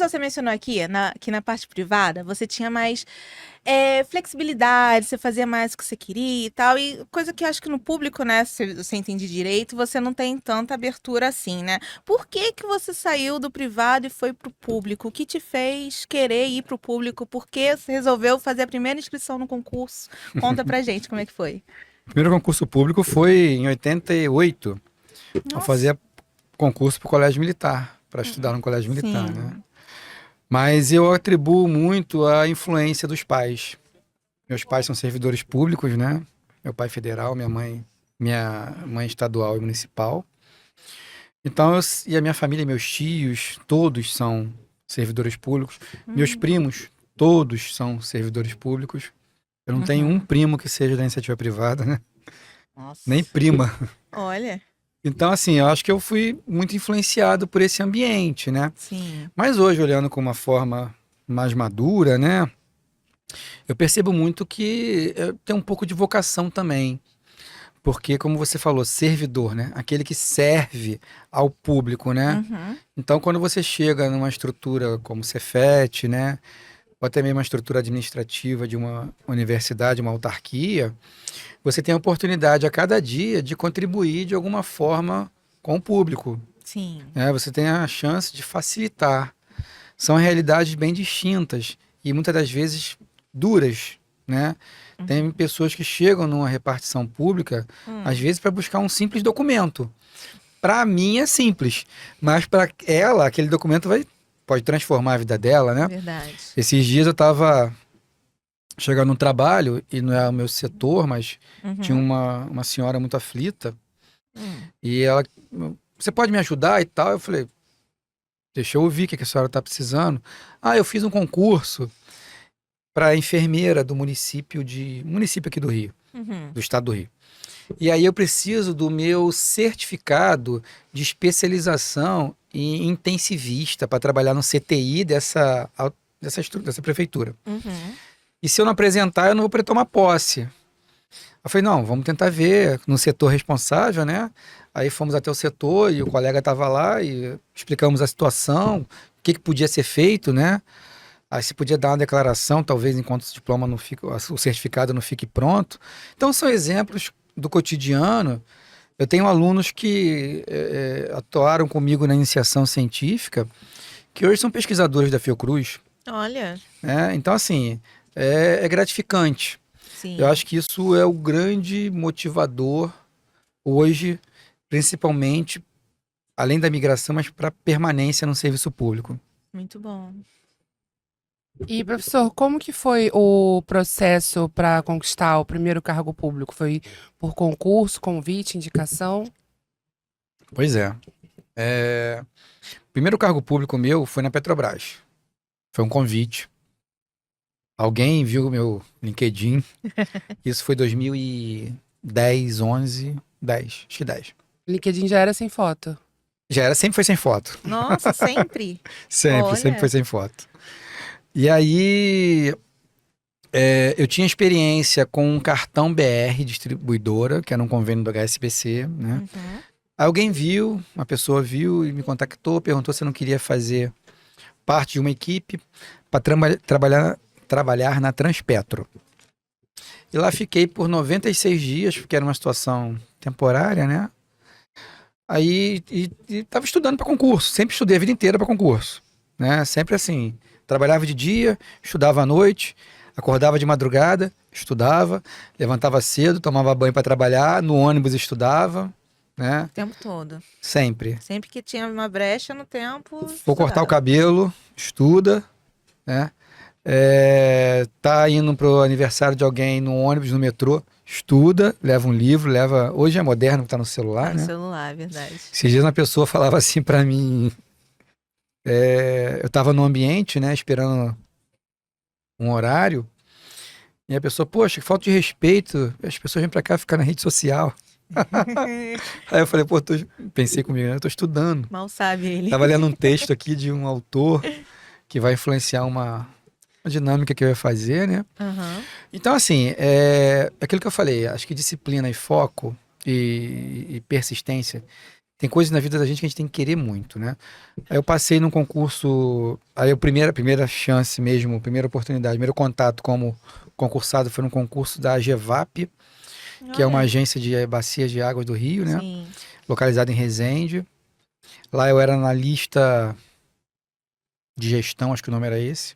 professor, você mencionou aqui, que na parte privada, você tinha mais flexibilidade, você fazia mais o que você queria e tal, e coisa que eu acho que no público, né, se você entende direito, você não tem tanta abertura assim, né? Por que que você saiu do privado e foi pro público? O que te fez querer ir pro público? Por que você resolveu fazer a primeira inscrição no concurso? Conta pra gente como é que foi. O primeiro concurso público foi em 88. Eu Nossa. fazia concurso para o Colégio Militar, para estudar no Colégio Militar, né? Sim. Mas eu atribuo muito a influência dos pais. Meus pais são servidores públicos, né? Meu pai federal, minha mãe estadual e municipal. Então, e a minha família, meus tios, todos são servidores públicos. Meus Hum. primos, todos são servidores públicos. Eu não tenho um Uhum. primo que seja da iniciativa privada, né? Nem Nossa. prima. Olha. Então, assim, eu acho que eu fui muito influenciado por esse ambiente, né? Sim. Mas hoje, olhando com uma forma mais madura, né? Eu percebo muito que tem um pouco de vocação também. Porque, como você falou, servidor, né? Aquele que serve ao público, né? Uhum. Então, quando você chega numa estrutura como Cefet, né? Ou até mesmo uma estrutura administrativa de uma universidade, uma autarquia, você tem a oportunidade a cada dia de contribuir de alguma forma com o público, Sim. né? Você tem a chance de facilitar. São realidades bem distintas e muitas das vezes duras, né? Tem Uhum. pessoas que chegam numa repartição pública, às Hum. vezes para buscar um simples documento. Para mim é simples, mas para ela aquele documento pode transformar a vida dela, né? Verdade. Esses dias eu estava chegando no trabalho e não é o meu setor, mas tinha Uhum. uma senhora muito aflita Hum. e ela, você pode me ajudar e tal? Eu falei, deixa eu ouvir o que a senhora está precisando. Ah, eu fiz um concurso para enfermeira do município aqui do Rio, Uhum. do estado do Rio. E aí eu preciso do meu certificado de especialização em intensivista para trabalhar no CTI dessa prefeitura. Uhum. E se eu não apresentar, eu não vou poder tomar posse. Eu falei, não, vamos tentar ver no setor responsável, né? Aí fomos até o setor e o colega estava lá e explicamos a situação, o que que podia ser feito, né? Aí se podia dar uma declaração, talvez enquanto o diploma não fique, o certificado não fique pronto. Então são exemplos do cotidiano. Eu tenho alunos que atuaram comigo na iniciação científica, que hoje são pesquisadores da Fiocruz, Olha. né? Então assim, é gratificante. Eu Sim. acho que isso é o grande motivador hoje, principalmente, além da migração, mas para permanência no serviço público. Muito bom. E, professor, como que foi o processo para conquistar o primeiro cargo público? Foi por concurso, convite, indicação? Pois é. O primeiro cargo público meu foi na Petrobras. Foi um convite. Alguém viu meu LinkedIn. Isso foi 2010, 11, 10, acho que 10. LinkedIn já era sem foto. Sempre foi sem foto. Nossa, sempre? Sempre foi Olha. sem foto. E aí, eu tinha experiência com um cartão BR distribuidora, que era um convênio do HSBC, né? Uhum. Aí alguém viu, uma pessoa viu e me contactou, perguntou se eu não queria fazer parte de uma equipe para trabalhar na Transpetro. E lá fiquei por 96 dias, porque era uma situação temporária, né? Aí estava estudando para concurso, sempre estudei a vida inteira para concurso, né? Sempre assim, trabalhava de dia, estudava à noite, acordava de madrugada, estudava, levantava cedo, tomava banho para trabalhar, no ônibus estudava, né? O tempo todo. Sempre. Sempre que tinha uma brecha no tempo, Vou cortar o estudava. cabelo, estuda, né? Tá indo pro aniversário de alguém no ônibus, no metrô, estuda, leva um livro, leva. Hoje é moderno, tá no Tá celular, no né? celular, é verdade. Esses dias uma pessoa falava assim pra mim. Eu tava no ambiente, né, esperando um horário, e a pessoa, poxa, que falta de respeito, as pessoas vêm pra cá ficar na rede social. Aí eu falei, pô, pensei comigo, né? Eu tô estudando. Mal sabe ele. Tava lendo um texto aqui de um autor que vai influenciar uma dinâmica que eu ia fazer, né? Aham. Então, assim, aquilo que eu falei, acho que disciplina e foco e persistência tem coisas na vida da gente que a gente tem que querer muito, né? Aí eu passei num concurso, aí a primeira chance mesmo, primeira oportunidade, primeiro contato como concursado foi num concurso da AGEVAP, que é uma Olha, agência de bacias de águas do Rio, né? sim. Localizada em Resende. Lá eu era analista de gestão, acho que o nome era esse.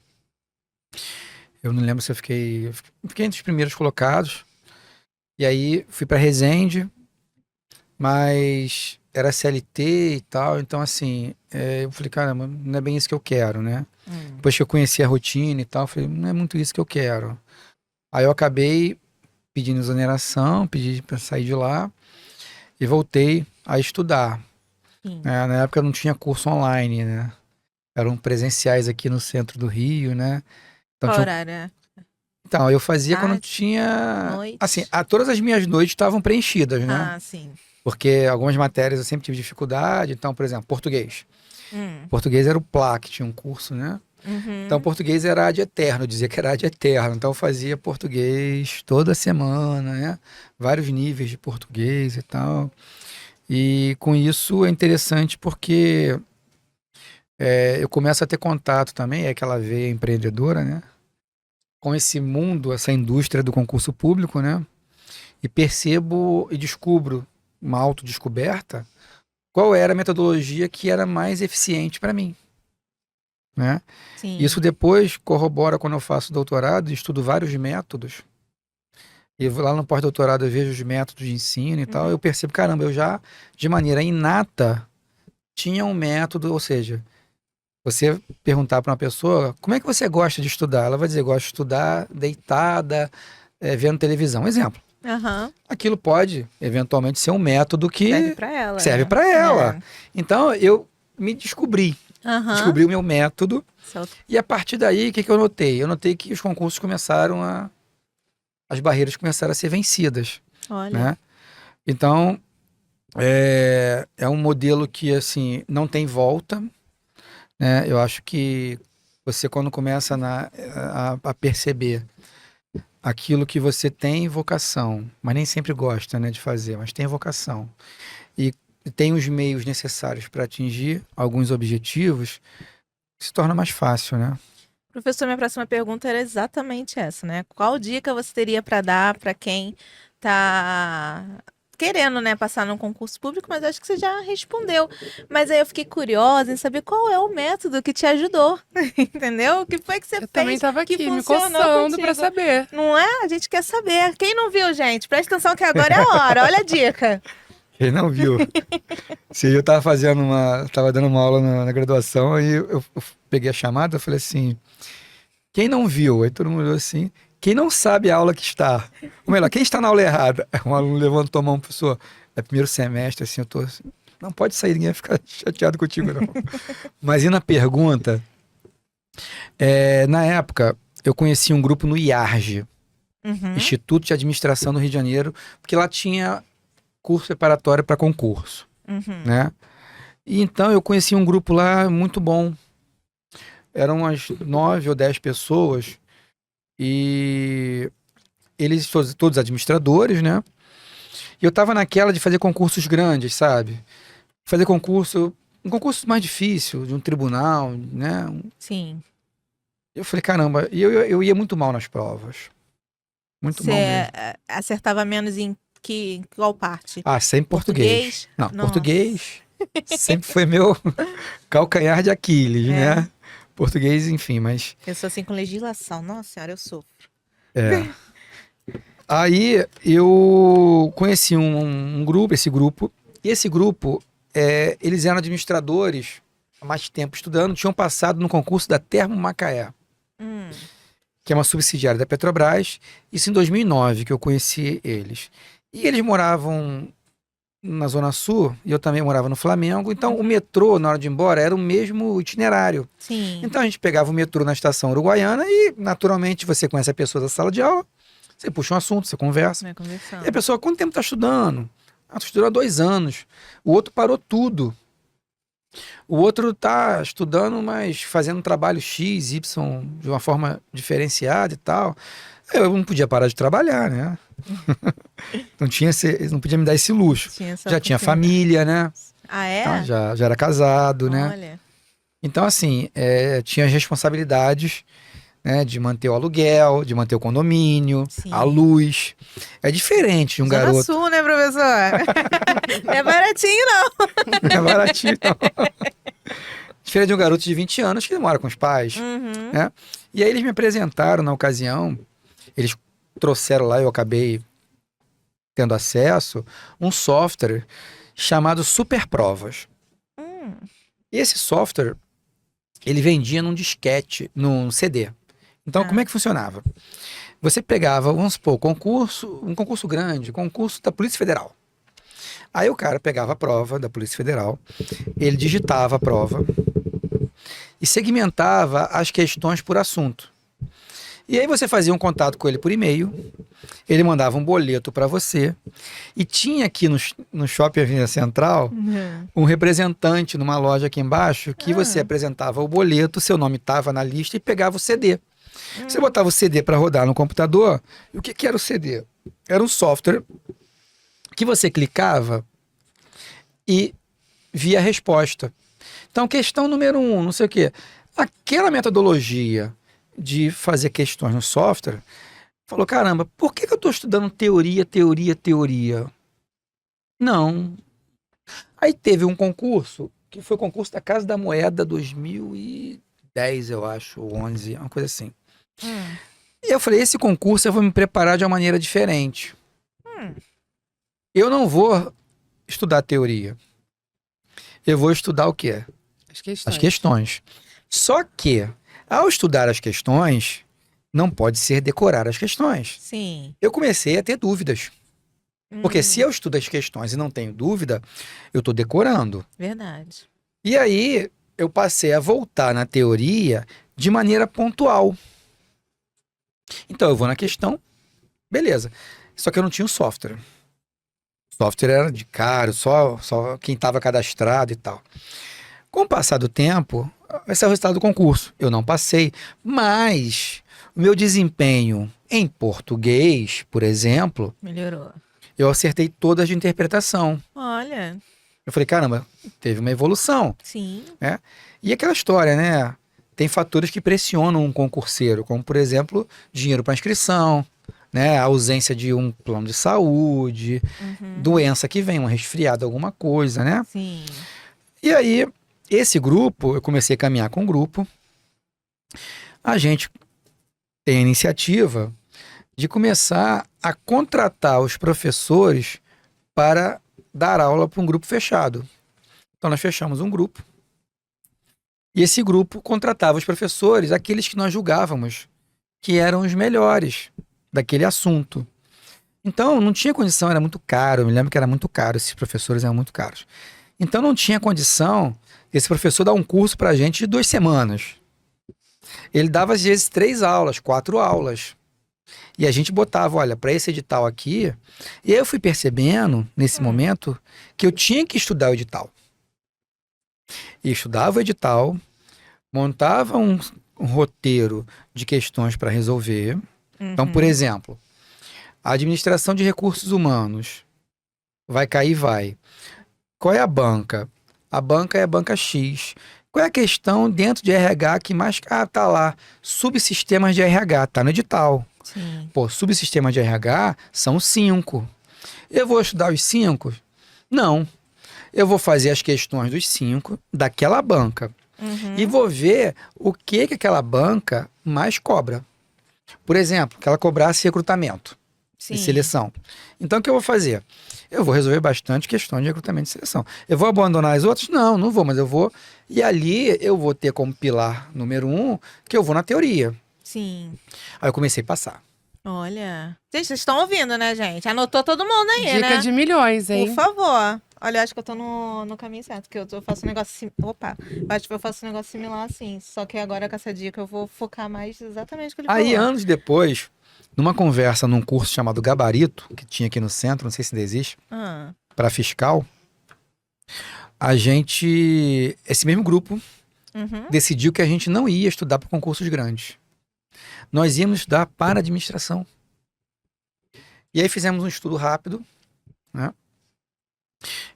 Eu não lembro se eu fiquei entre os primeiros colocados. E aí fui para Resende, mas era CLT e tal, então assim, eu falei, caramba, não é bem isso que eu quero, né? Depois que eu conheci a rotina e tal, eu falei, não é muito isso que eu quero. Aí eu acabei pedindo exoneração, pedi para sair de lá e voltei a estudar. Sim. Né? Na época não tinha curso online, né? Eram presenciais aqui no centro do Rio, né? Então, Qual horário? É? então eu fazia quando Tarde, tinha. Assim, noite? todas as minhas noites estavam preenchidas, né? Ah, sim. Porque algumas matérias eu sempre tive dificuldade. Então, por exemplo, português. Hum. Português era o PLA, que tinha um curso, né? Então, Uhum. português era ad eterno, eu dizia que era ad eterno. Então, eu fazia português toda semana, né? Vários níveis de português e tal. E com isso é interessante porque eu começo a ter contato também, é aquela veia empreendedora, né? Com esse mundo, essa indústria do concurso público, né? E percebo e descubro uma autodescoberta qual era a metodologia que era mais eficiente para mim, né? Isso Sim. depois corrobora quando eu faço doutorado e estudo vários métodos. E lá no pós-doutorado eu vejo os métodos de ensino e tal, Uhum. eu percebo, caramba, eu já, de maneira inata, tinha um método, ou seja, você perguntar para uma pessoa, como é que você gosta de estudar? Ela vai dizer, gosto de estudar deitada, vendo televisão. Exemplo. Aham. Aquilo pode, eventualmente, ser um método Serve que pra ela, serve né? para ela. É. Então, eu me Aham. descobri o meu método, Só- e a partir daí, o que que eu notei? Eu notei que os concursos começaram as barreiras começaram a ser vencidas, Olha. né? Então, é um modelo que, assim, não tem volta, né? Eu acho que você, quando começa a perceber aquilo que você tem vocação, mas nem sempre gosta, né, de fazer, mas tem vocação, e tem os meios necessários para atingir alguns objetivos, se torna mais fácil, né? Professor, minha próxima pergunta era exatamente essa, né? Qual dica você teria para dar para quem tá querendo, né, passar num concurso público, mas acho que você já respondeu. Mas aí eu fiquei curiosa em saber qual é o método que te ajudou, entendeu? O que foi que você Eu também fez tava que aqui me funcionou coçando pra contigo? saber. Não é? A gente quer saber. Quem não viu, gente? Presta atenção que agora é a hora. Olha a dica. Quem não viu? Se eu tava dando uma aula na graduação, aí eu peguei a chamada, eu falei assim, quem não viu? Aí todo mundo olhou assim, quem não sabe a aula que está? Ou melhor, quem está na aula errada? Um aluno levantou a mão, professor, é primeiro semestre, assim, eu tô assim, não pode sair, ninguém vai ficar chateado contigo, não. Mas e na pergunta, na época, eu conheci um grupo no IARGE, Uhum. Instituto de Administração do Rio de Janeiro, porque lá tinha curso preparatório para concurso, Uhum. né? E então eu conheci um grupo lá muito bom. Eram umas 9 ou 10 pessoas e eles todos administradores, né? E eu tava naquela de fazer concursos grandes, sabe? Fazer um concurso mais difícil, de um tribunal, né? Sim. Eu falei, caramba, e eu ia muito mal nas provas. Muito Você mal mesmo. acertava menos em qual parte? Ah, sempre português. Português? Não, Nossa. português sempre foi meu calcanhar de Aquiles, É. né? Português, enfim, mas Eu sou assim com legislação. Nossa senhora, eu sou. é. Aí eu conheci um grupo, e esse grupo, eles eram administradores há mais tempo estudando, tinham passado no concurso da Termo Macaé, Hum. que é uma subsidiária da Petrobras, isso em 2009 que eu conheci eles. E eles moravam na Zona Sul, e eu também morava no Flamengo, então o metrô, na hora de ir embora, era o mesmo itinerário. Sim. Então a gente pegava o metrô na estação Uruguaiana e, naturalmente, você conhece a pessoa da sala de aula, você puxa um assunto, você conversa. Vai E a conversando. pessoa, quanto tempo está estudando? Ah, tô estudando há 2 anos. O outro parou tudo. O outro está estudando, mas fazendo um trabalho X, Y, de uma forma diferenciada e tal. Eu não podia parar de trabalhar, né? Não tinha não podia me dar esse luxo. Tinha essa Já tinha oportunidade. família, né? Ah, Tá? é? Já era casado, né? Olha. Então, assim, tinha as responsabilidades, né, de manter o aluguel, de manter o condomínio, a Sim. luz. É diferente de um Zona garoto. Sul, né, professor? Não é baratinho, não. Não é baratinho, não. Diferente de um garoto de 20 anos que mora com os pais, Uhum. né? E aí eles me apresentaram na ocasião, eles trouxeram lá, eu acabei tendo acesso, um software chamado Superprovas. Hum. E esse software, ele vendia num disquete, num CD. Então, como é Ah. que funcionava? Você pegava, vamos supor, um concurso grande, concurso da Polícia Federal. Aí o cara pegava a prova da Polícia Federal, ele digitava a prova e segmentava as questões por assunto. E aí você fazia um contato com ele por e-mail, ele mandava um boleto para você e tinha aqui no Shopping Avenida Central Uhum. um representante numa loja aqui embaixo que você Ah. apresentava o boleto, seu nome estava na lista e pegava o CD. Você botava o CD para rodar no computador. E o que era o CD? Era um software que você clicava e via a resposta. Então, questão número 1, não sei o quê. Aquela metodologia de fazer questões no software, falou, caramba, por que eu estou estudando teoria, teoria, teoria? Não. Aí teve um concurso, que foi o concurso da Casa da Moeda 2010, eu acho, ou 11, uma coisa assim. Hum. E eu falei, esse concurso eu vou me preparar de uma maneira diferente. Hum. Eu não vou estudar teoria. Eu vou estudar o quê? As questões. As questões. Só que, ao estudar as questões, não pode ser decorar as questões. Sim. Eu comecei a ter dúvidas. Porque se Hum. eu estudo as questões e não tenho dúvida, eu estou decorando. Verdade. E aí, eu passei a voltar na teoria de maneira pontual. Então, eu vou na questão, beleza. Só que eu não tinha o software. O software era de caro, só quem estava cadastrado e tal. Com o passar do tempo, esse é o resultado do concurso. Eu não passei, mas o meu desempenho em português, por exemplo, Melhorou. eu acertei todas de interpretação. Olha. Eu falei, caramba, teve uma evolução. Sim. E aquela história, né? Tem fatores que pressionam um concurseiro, como, por exemplo, dinheiro para inscrição, né? A ausência de um plano de saúde, Uhum. doença que vem, um resfriado, alguma coisa, né? Sim. E aí, esse grupo, eu comecei a caminhar com o grupo. A gente tem a iniciativa de começar a contratar os professores para dar aula para um grupo fechado. Então, nós fechamos um grupo. E esse grupo contratava os professores, aqueles que nós julgávamos que eram os melhores daquele assunto. Então, não tinha condição, era muito caro. Eu me lembro que era muito caro, esses professores eram muito caros. Então, não tinha condição esse professor dar um curso para a gente de 2 semanas. Ele dava, às vezes, 3 aulas, 4 aulas. E a gente botava, olha, para esse edital aqui. E aí eu fui percebendo, nesse momento, que eu tinha que estudar o edital. E estudava o edital, montava um roteiro de questões para resolver. Então, por exemplo, a administração de recursos humanos vai cair, vai. Qual é a banca? A banca é a banca X. Qual é a questão dentro de RH que mais... Ah, tá lá. Subsistemas de RH, tá no edital. Sim. Pô, subsistemas de RH são 5. Eu vou estudar os 5? Não. Eu vou fazer as questões dos 5 daquela banca. E vou ver o que aquela banca mais cobra. Por exemplo, que ela cobrasse recrutamento Sim. e seleção. Então, o que eu vou fazer? Eu vou resolver bastante questões de recrutamento e seleção. Eu vou abandonar as outras? Não, não vou, mas eu vou. E ali eu vou ter como pilar número 1 que eu vou na teoria. Sim. Aí eu comecei a passar. Olha. Gente, vocês estão ouvindo, né, gente? Anotou todo mundo aí, Dica né? de milhões, hein? Por favor. Olha, eu acho que eu tô no caminho certo, que eu faço um negócio... Opa! Eu acho que eu faço um negócio similar assim. Só que agora com essa dica eu vou focar mais exatamente no que ele Aí, falou. anos depois, numa conversa num curso chamado Gabarito, que tinha aqui no centro, não sei se ainda existe, Ah. para fiscal, a gente, esse mesmo grupo, decidiu que a gente não ia estudar para concursos grandes. Nós íamos estudar para administração. E aí fizemos um estudo rápido, né?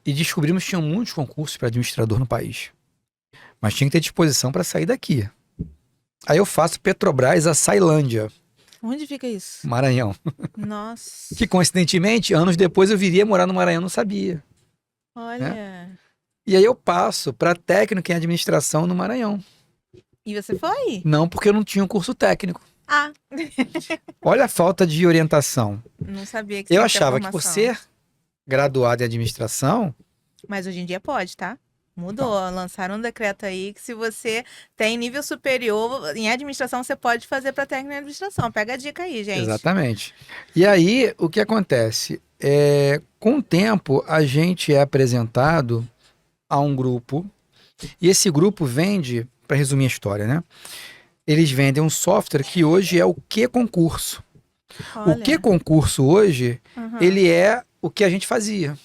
e descobrimos que tinham muitos concursos para administrador no país. Mas tinha que ter disposição para sair daqui. Aí eu faço Petrobras a Ceilândia, Onde fica isso? Maranhão. Nossa. Que coincidentemente, anos depois eu viria morar no Maranhão, não sabia. Olha. E aí eu passo para técnico em administração no Maranhão. E você foi? Não porque eu não tinha um curso técnico. Ah, Olha a falta de orientação. não sabia que Eu tinha achava que por formação. ser graduado em administração, Mas hoje em dia pode, tá? Mudou. Lançaram um decreto aí que se você tem nível superior em administração, você pode fazer para técnico em administração. Pega a dica aí, gente. exatamente. E aí, o que acontece? Com o tempo, a gente é apresentado a um grupo, e esse grupo vende, para resumir a história, né? Eles vendem um software que hoje é o Q-Concurso. Olha. O Q-Concurso hoje, Aham. ele é o que a gente fazia.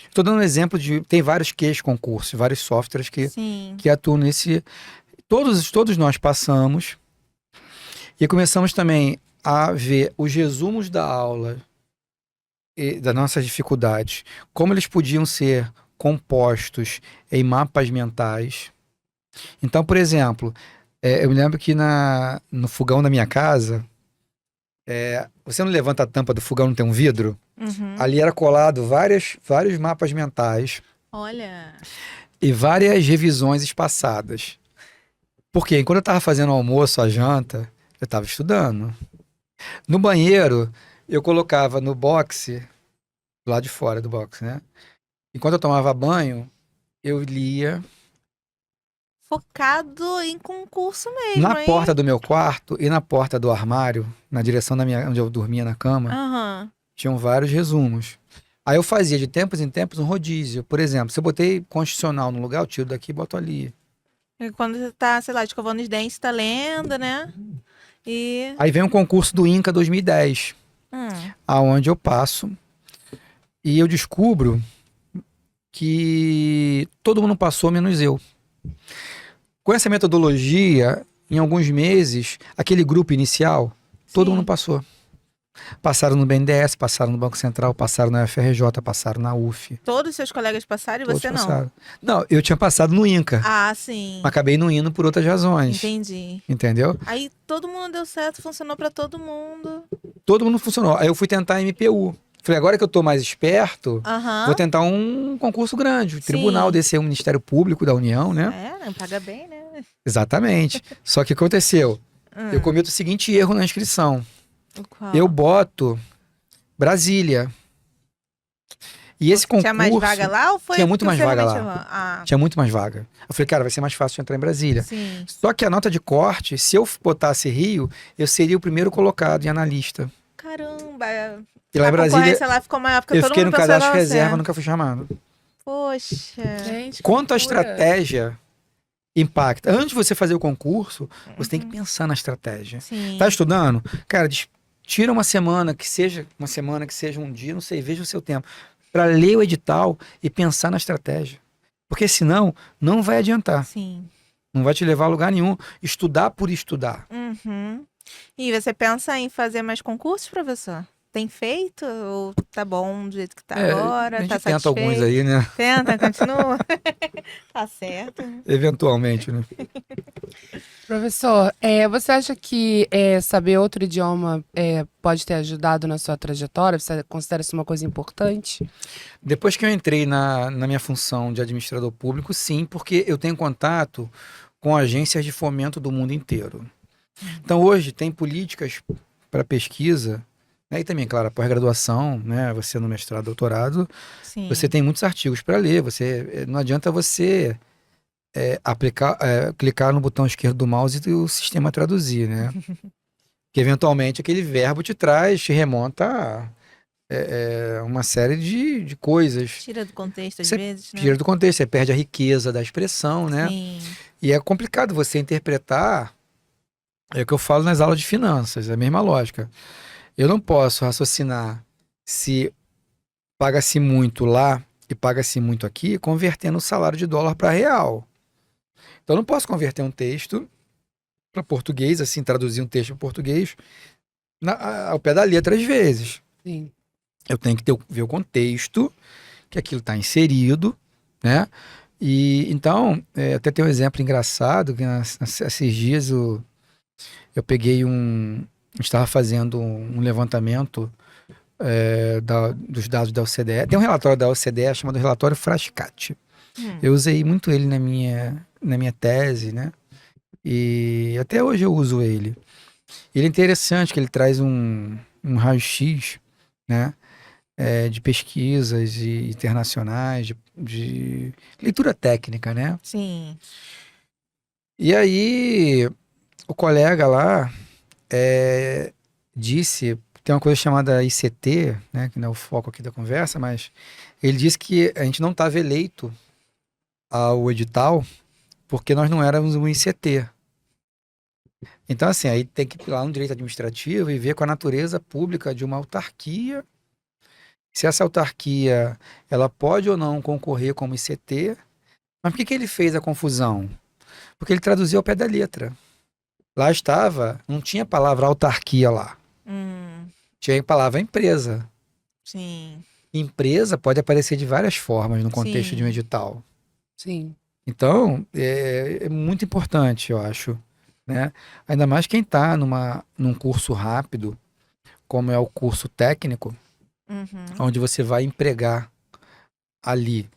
Estou dando um exemplo de... Tem vários Q-Concursos, vários softwares Sim. que atuam nesse... Todos nós passamos e começamos também a ver os resumos da aula e das nossas dificuldades, como eles podiam ser compostos em mapas mentais. Então, por exemplo, eu me lembro que no fogão da minha casa, você não levanta a tampa do fogão, não tem um vidro? Uhum. Ali era colado vários mapas mentais Olha. e várias revisões espaçadas. Porque enquanto eu estava fazendo o almoço, a janta, eu estava estudando. No banheiro, eu colocava no boxe, do lado de fora do boxe, né? Enquanto eu tomava banho, eu lia. Focado em concurso mesmo, Na hein? porta do meu quarto e na porta do armário, na direção onde eu dormia na cama, Aham. tinham vários resumos. Aí eu fazia de tempos em tempos um rodízio. Por exemplo, se eu botei constitucional no lugar, eu tiro daqui e boto ali. E quando você tá, sei lá, escovando os dentes, tá lendo, né? E. Aí vem um concurso do INCA 2010, aonde eu passo e eu descubro que todo mundo passou, menos eu. Com essa metodologia, em alguns meses, aquele grupo inicial, todo Sim. mundo passou. Passaram no BNDES, passaram no Banco Central, passaram na UFRJ, passaram na UF. Todos os seus colegas passaram e Todos você não. passaram. Não, eu tinha passado no INCA. Ah, sim. Acabei não indo por outras razões. Entendi. Entendeu? Aí todo mundo deu certo, funcionou pra todo mundo. Todo mundo funcionou. Aí eu fui tentar MPU. Falei, agora que eu tô mais esperto, Aham. vou tentar um concurso grande. O tribunal Sim. desse é o Ministério Público da União, né? Né? Paga bem, né? Exatamente. Só que o que aconteceu? Eu cometo o seguinte erro na inscrição. O qual? Eu boto Brasília. E esse concurso... Tinha mais vaga lá ou foi Tinha muito porque mais você vaga realmente lá. errou? Ah, Tinha muito mais vaga. Eu falei, cara, vai ser mais fácil entrar em Brasília. sim. Só que a nota de corte, se eu botasse Rio, eu seria o primeiro colocado em analista. Caramba. E lá A em Brasília, concorrência lá ficou maior porque eu todo fiquei mundo no pensou cadastro em você. reserva, nunca fui chamado. Poxa. Gente, Quanto a que loucura. estratégia impacta. Antes de você fazer o concurso, você tem que pensar na estratégia. Sim. Tá estudando? Cara, tira uma semana que seja um dia, não sei, veja o seu tempo, para ler o edital e pensar na estratégia. Porque senão, não vai adiantar. Sim. Não vai te levar a lugar nenhum. Estudar por estudar. Uhum. E você pensa em fazer mais concursos, professor? Tem feito? Ou tá bom do jeito que tá agora? A gente Tá tenta satisfeito? alguns aí, né? Tenta, continua. Tá certo. Eventualmente, né? Professor, você acha que saber outro idioma pode ter ajudado na sua trajetória? Você considera isso uma coisa importante? Depois que eu entrei na minha função de administrador público, sim, porque eu tenho contato com agências de fomento do mundo inteiro. Então, hoje, tem políticas para pesquisa, né, e também, claro, a pós-graduação, né, você no mestrado, doutorado, Sim. você tem muitos artigos para ler. Não adianta você clicar no botão esquerdo do mouse e o sistema traduzir, né? Que, eventualmente, aquele verbo te remonta a uma série de coisas. Tira do contexto às Você vezes, né? tira do contexto, você perde a riqueza da expressão, né? Sim. E é complicado você interpretar, é o que eu falo nas aulas de finanças, é a mesma lógica. Eu não posso raciocinar se paga-se muito lá e paga-se muito aqui, convertendo o salário de dólar para real. Então eu não posso converter um texto para português, assim, traduzir um texto para português ao pé da letra às vezes. Sim. Eu tenho que ver o contexto que aquilo está inserido, né? E então, até tem um exemplo engraçado, que esses dias eu peguei estava fazendo um levantamento dos dados da OCDE. Tem um relatório da OCDE chamado relatório Frascati. Eu usei muito ele na minha tese, né? E até hoje eu uso ele. Ele é interessante que ele traz um raio-x, né? De pesquisas internacionais, de leitura técnica, né? Sim. E aí o colega lá disse, tem uma coisa chamada ICT, né? Que não é o foco aqui da conversa, mas ele disse que a gente não estava eleito ao edital porque nós não éramos um ICT. Então, assim, aí tem que ir lá no direito administrativo e ver com a natureza pública de uma autarquia, se essa autarquia ela pode ou não concorrer como ICT. Mas por que ele fez a confusão? Porque ele traduziu ao pé da letra. Lá estava, não tinha a palavra autarquia lá, tinha a palavra empresa. Sim. Empresa pode aparecer de várias formas no contexto de um Sim. edital. Sim. Então, é muito importante, eu acho, né? Ainda mais quem está num curso rápido, como é o curso técnico, onde você vai empregar ali,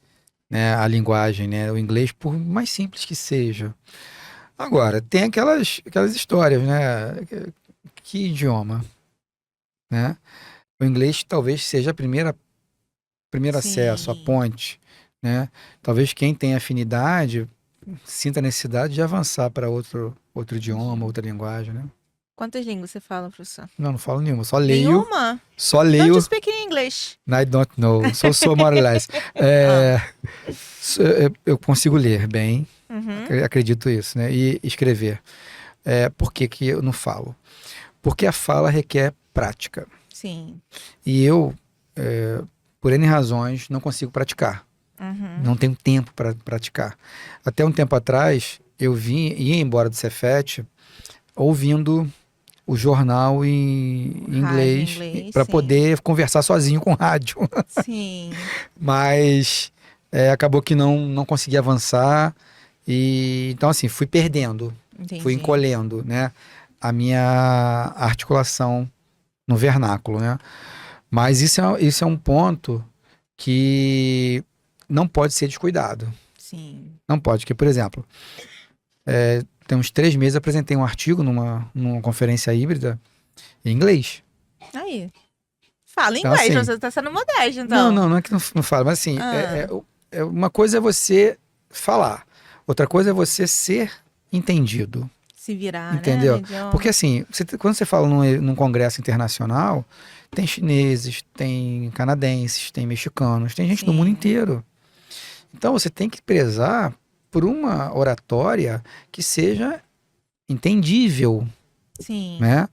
né, a linguagem, né, o inglês, por mais simples que seja. Agora, tem aquelas histórias, né? Que idioma, né? O inglês talvez seja a primeiro acesso, a Sim. ponte, né? Talvez quem tem afinidade sinta a necessidade de avançar para outro idioma, outra linguagem, né? Quantas línguas você fala, professor? Não falo nenhuma, Nenhuma? só Don't you leio, speak English? I don't know, sou more or less. Eu consigo ler bem, acredito isso, né? E escrever. Por que que eu não falo? Porque a fala requer prática. Sim. E eu, por N razões, não consigo praticar. Não tenho tempo para praticar. Até um tempo atrás, eu ia embora do Cefet ouvindo o jornal em inglês para sim. poder conversar sozinho com o rádio. Sim. Mas acabou que não consegui avançar. E então, assim, fui perdendo, Entendi. fui encolhendo, né, a minha articulação no vernáculo, né? Mas isso é um ponto que não pode ser descuidado. Sim. Não pode, porque, por exemplo, tem uns 3 meses eu apresentei um artigo numa conferência híbrida em inglês. Aí. Fala Então, inglês, assim, você tá sendo modesto, então. não é que não fala, mas assim, uma coisa é você falar, outra coisa é você ser entendido. Se virar, Entendeu? né? No idioma. Porque assim, quando você fala num congresso internacional, tem chineses, tem canadenses, tem mexicanos, tem gente do mundo Sim. inteiro. Então você tem que prezar por uma oratória que seja entendível, Sim. né?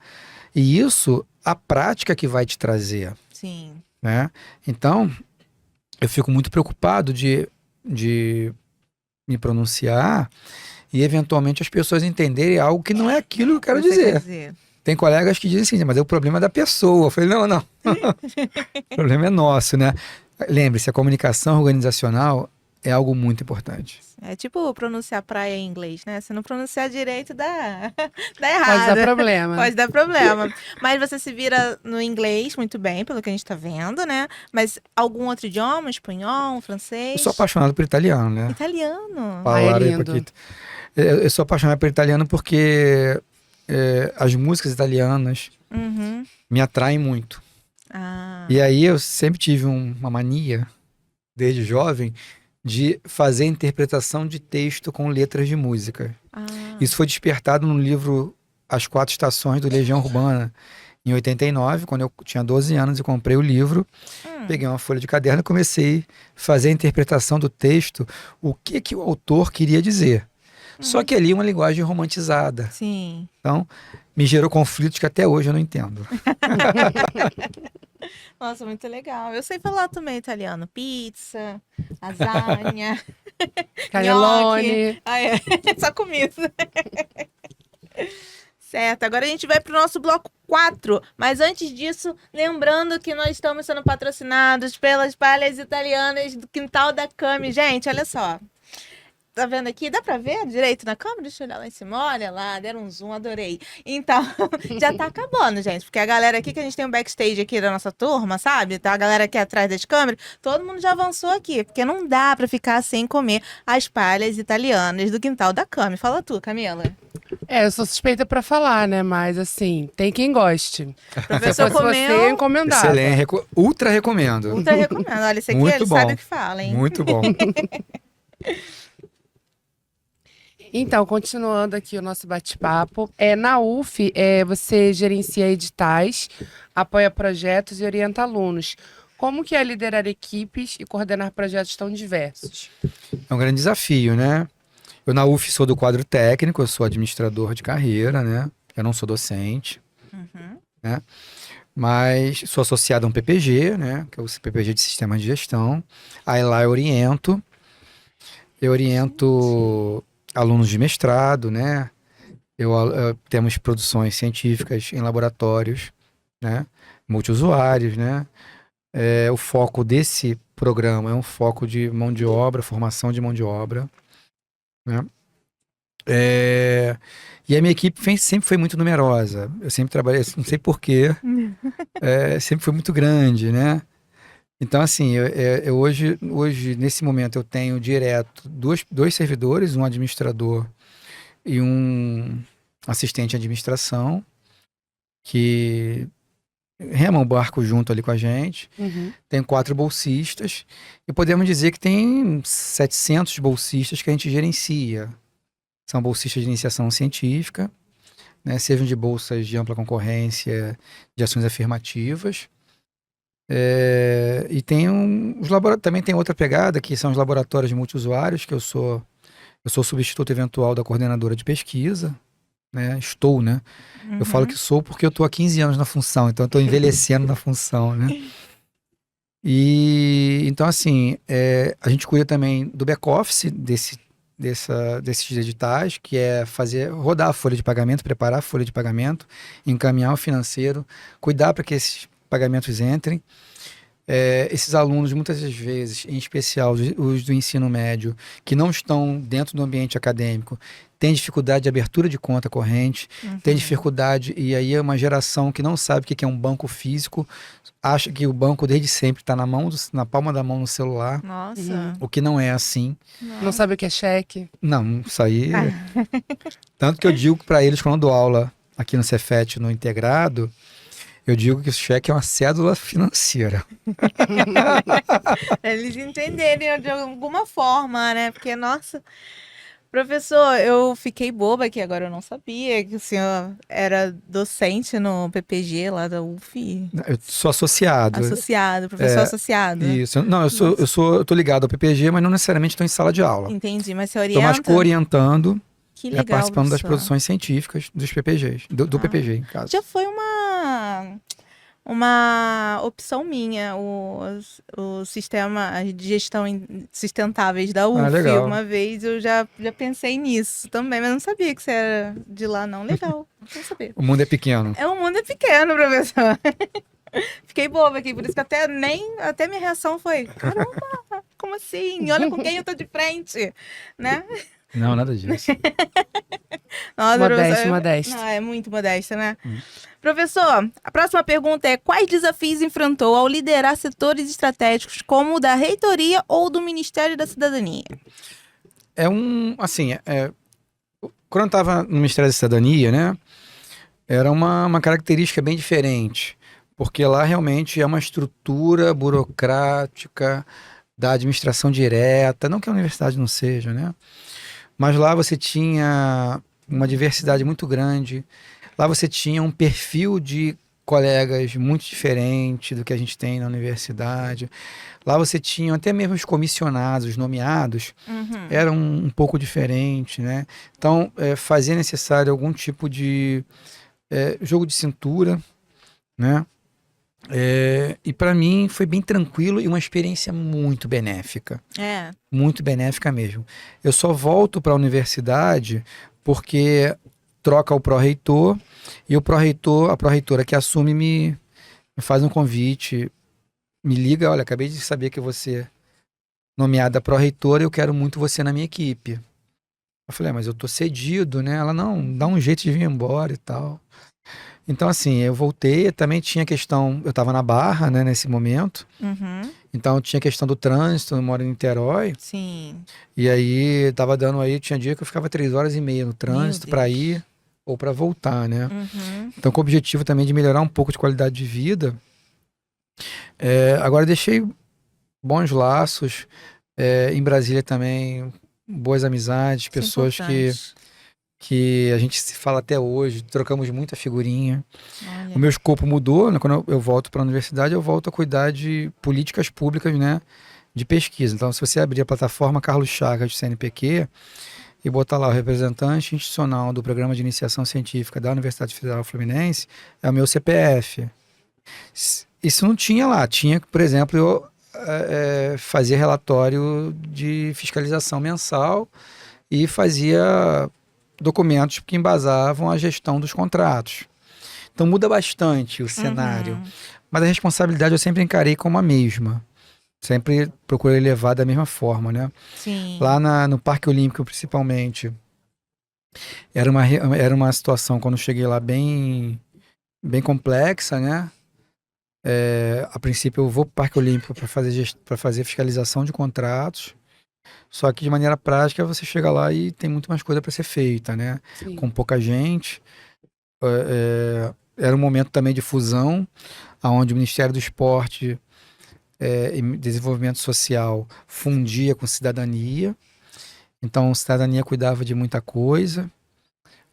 E isso, a prática que vai te trazer, Sim. né? Então, eu fico muito preocupado de me pronunciar e eventualmente as pessoas entenderem algo que não é aquilo que eu quero Você quer dizer. Tem colegas que dizem assim, mas é o problema da pessoa. Eu falei, não. O problema é nosso, né? Lembre-se, a comunicação organizacional é algo muito importante. É tipo pronunciar praia em inglês, né? Se não pronunciar direito, dá errado. Pode dar problema. Pode dar problema. Mas você se vira no inglês muito bem, pelo que a gente tá vendo, né? Mas algum outro idioma? Espanhol, francês? Eu sou apaixonado por italiano, né? Italiano. Parlare lindo. pouquinho. Eu sou apaixonado por italiano porque as músicas italianas me atraem muito. Ah. E aí eu sempre tive uma mania, desde jovem, de fazer interpretação de texto com letras de música. Isso foi despertado no livro As 4 Estações do Legião Urbana, em 89, quando eu tinha 12 anos e comprei o livro. Peguei uma folha de caderno e comecei a fazer a interpretação do texto, o que o autor queria dizer. Só que ali uma linguagem romantizada. Sim. Então, me gerou conflitos que até hoje eu não entendo. Nossa, muito legal. Eu sei falar também italiano. Pizza, lasanha, Cannelloni. nhoque. Ah, é. Só comida. Certo, agora a gente vai pro nosso bloco 4. Mas antes disso, lembrando que nós estamos sendo patrocinados pelas palhas italianas do Quintal da Cami. Gente, olha só. Tá vendo aqui? Dá pra ver direito na câmera? Deixa eu olhar lá em cima. Olha lá, deram um zoom, adorei. Então, já tá acabando, gente. Porque a galera aqui, que a gente tem um backstage aqui da nossa turma, sabe? Tá a galera aqui atrás das câmeras. Todo mundo já avançou aqui. Porque não dá pra ficar sem comer as palhas italianas do Quintal da Cami. Fala tu, Camila. Eu sou suspeita pra falar, né? Mas assim, tem quem goste. Professor Se fosse você, eu comeu. encomendava. Excelente, ultra recomendo. Ultra recomendo. Olha, esse aqui Muito ele bom. sabe o que fala, hein? Muito bom. Então, continuando aqui o nosso bate-papo, na UF, você gerencia editais, apoia projetos e orienta alunos. Como que é liderar equipes e coordenar projetos tão diversos? É um grande desafio, né? Eu na UF sou do quadro técnico, eu sou administrador de carreira, né? Eu não sou docente, Uhum. mas sou associado a um PPG, né? Que é o PPG de Sistema de Gestão. Aí lá eu oriento alunos de mestrado, né? Temos produções científicas em laboratórios, né? Multiusuários, né? O foco desse programa é um foco de mão de obra, formação de mão de obra, né? E a minha equipe sempre foi muito numerosa. Eu sempre trabalhei, não sei por quê, sempre foi muito grande, né? Então, assim, eu hoje, nesse momento, eu tenho direto dois servidores, um administrador e um assistente de administração, que remam o barco junto ali com a gente. Uhum. Tem 4 bolsistas e podemos dizer que tem 700 bolsistas que a gente gerencia. São bolsistas de iniciação científica, né, sejam de bolsas de ampla concorrência, de ações afirmativas. E tem também tem outra pegada, que são os laboratórios de multiusuários, que eu sou o substituto eventual da coordenadora de pesquisa, né? Estou, né? Eu falo que sou porque eu estou há 15 anos na função, então eu estou envelhecendo na função, né? E então, assim, a gente cuida também do back-office desses editais, que é rodar a folha de pagamento, preparar a folha de pagamento, encaminhar o financeiro, cuidar para que esses pagamentos entrem. Esses alunos, muitas das vezes, em especial os do ensino médio, que não estão dentro do ambiente acadêmico, têm dificuldade de abertura de conta corrente, têm dificuldade, e aí é uma geração que não sabe o que é um banco físico, acha que o banco desde sempre está na palma da mão no celular, Nossa. o que não é assim. Não sabe o que é cheque? Não, isso aí... Tanto que eu digo para eles, quando dou aula aqui no Cefet, no integrado, eu digo que o cheque é uma cédula financeira. Eles entenderem de alguma forma, né? Porque, nossa, professor, eu fiquei boba aqui agora, eu não sabia que o senhor era docente no PPG lá da UF. Eu sou associado. Associado, professor associado. Isso. Não, eu tô ligado ao PPG, mas não necessariamente estou em sala de aula. Entendi, mas você Estou mais orienta? co-orientando, Que legal, participando das professor. produções científicas dos PPGs, do PPG, em caso. Já foi uma opção minha, o sistema de gestão sustentáveis da UF. legal. Uma vez eu já pensei nisso também, mas não sabia que você era de lá, não. Legal, não sabia. O mundo é pequeno. O mundo é pequeno, professor. Fiquei boba aqui, por isso que até minha reação foi: caramba, como assim? Olha com quem eu tô de frente, né? Não, nada disso. Nossa, Modesto, professor, modesto. é muito modesta, né? Professor, a próxima pergunta é: quais desafios enfrentou ao liderar setores estratégicos como o da reitoria ou do Ministério da Cidadania? Quando eu estava no Ministério da Cidadania, né, era uma característica bem diferente, porque lá realmente é uma estrutura burocrática da administração direta, não que a universidade não seja, né? Mas lá você tinha uma diversidade muito grande, lá você tinha um perfil de colegas muito diferente do que a gente tem na universidade. Lá você tinha até mesmo os comissionados, os nomeados, eram um pouco diferentes, né? Então, fazia necessário algum tipo de jogo de cintura, né? E para mim foi bem tranquilo e uma experiência muito benéfica. Muito benéfica mesmo. Eu só volto para a universidade porque troca o pró-reitor e o pró-reitor, a pró-reitora que assume me faz um convite, me liga, olha, acabei de saber que você é nomeada pró-reitora, eu quero muito você na minha equipe. Eu falei, mas eu tô cedido, né? Ela, não, dá um jeito de vir embora e tal. Então, assim, eu voltei, também tinha questão, eu tava na Barra, né, nesse momento, Uhum. então tinha questão do trânsito, eu moro em Niterói, Sim. e aí tava dando aí, tinha dia que eu ficava 3 horas e meia no trânsito Meu para Deus. ir ou para voltar, né? Uhum. Então, com o objetivo também de melhorar um pouco de qualidade de vida. Agora, deixei bons laços, em Brasília também, boas amizades, Isso é pessoas importante. que a gente se fala até hoje, trocamos muita figurinha. O Olha. meu escopo mudou, né? Quando eu volto para a universidade, eu volto a cuidar de políticas públicas, né? De pesquisa. Então, se você abrir a plataforma Carlos Chagas do CNPq e botar lá o representante institucional do Programa de Iniciação Científica da Universidade Federal Fluminense, é o meu CPF. Isso não tinha lá. Tinha, por exemplo, eu fazia relatório de fiscalização mensal e fazia documentos que embasavam a gestão dos contratos. Então muda bastante o cenário, Uhum. mas a responsabilidade eu sempre encarei como a mesma. Sempre procurei levar da mesma forma, né? Sim. Lá no Parque Olímpico, principalmente, era uma situação, quando eu cheguei lá, bem complexa, né? A princípio, eu vou para o Parque Olímpico para fazer fiscalização de contratos, só que de maneira prática, você chega lá e tem muito mais coisa para ser feita, né? Sim. Com pouca gente. Era um momento também de fusão, onde o Ministério do Esporte e Desenvolvimento Social fundia com cidadania. Então, cidadania cuidava de muita coisa,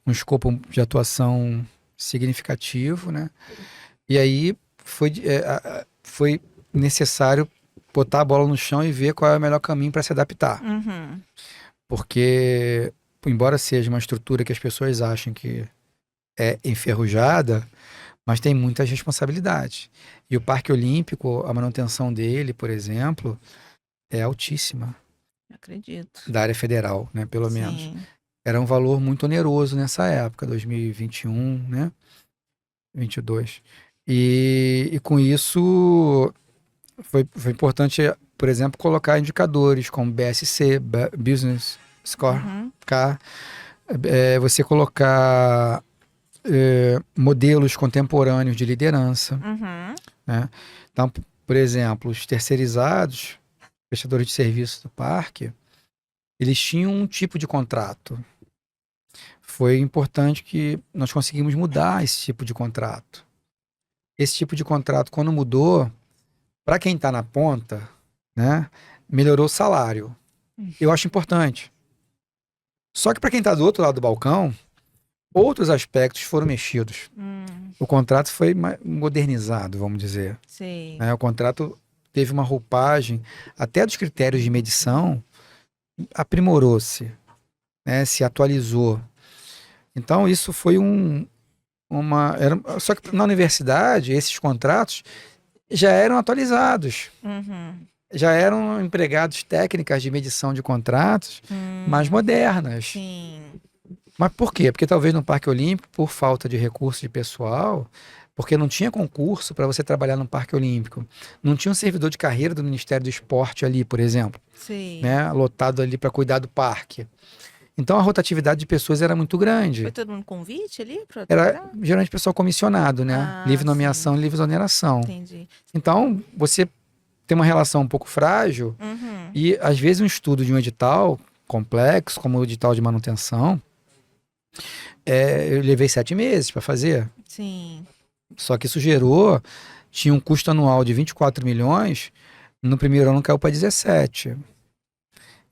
um escopo de atuação significativo, né? E aí foi necessário botar a bola no chão e ver qual é o melhor caminho para se adaptar. Uhum. Porque, embora seja uma estrutura que as pessoas acham que é enferrujada, mas tem muitas responsabilidades. E o Parque Olímpico, a manutenção dele, por exemplo, é altíssima, Acredito. da área federal, né, pelo menos. Sim. Era um valor muito oneroso nessa época, 2021, né, 22. E com isso foi importante, por exemplo, colocar indicadores como BSC, Business Score, Uhum. K, você colocar modelos contemporâneos de liderança, Uhum. né? Então, por exemplo, os terceirizados, prestadores de serviço do parque, eles tinham um tipo de contrato. Foi importante que nós conseguimos mudar esse tipo de contrato. Esse tipo de contrato, quando mudou, para quem está na ponta, né, melhorou o salário. Eu acho importante. Só que para quem está do outro lado do balcão, outros aspectos foram mexidos. O contrato foi modernizado, vamos dizer. Sei. Né? O contrato teve uma roupagem, até dos critérios de medição, aprimorou-se, né? Se atualizou. Então, isso foi só que na universidade, esses contratos já eram atualizados. Uhum. Já eram empregados técnicas de medição de contratos mais modernas. Sim. Mas por quê? Porque talvez no Parque Olímpico, por falta de recurso de pessoal, porque não tinha concurso para você trabalhar no Parque Olímpico. Não tinha um servidor de carreira do Ministério do Esporte ali, por exemplo, Sei. né, lotado ali para cuidar do parque. Então a rotatividade de pessoas era muito grande. Foi todo mundo convite ali para Era trabalhar? geralmente pessoal comissionado, né? Ah, Livre sim. nomeação, livre exoneração. Entendi. Então você tem uma relação um pouco frágil Uhum. e às vezes um estudo de um edital complexo, como o edital de manutenção, eu levei 7 meses para fazer. Sim. Só que isso tinha um custo anual de 24 milhões, no primeiro ano caiu para 17.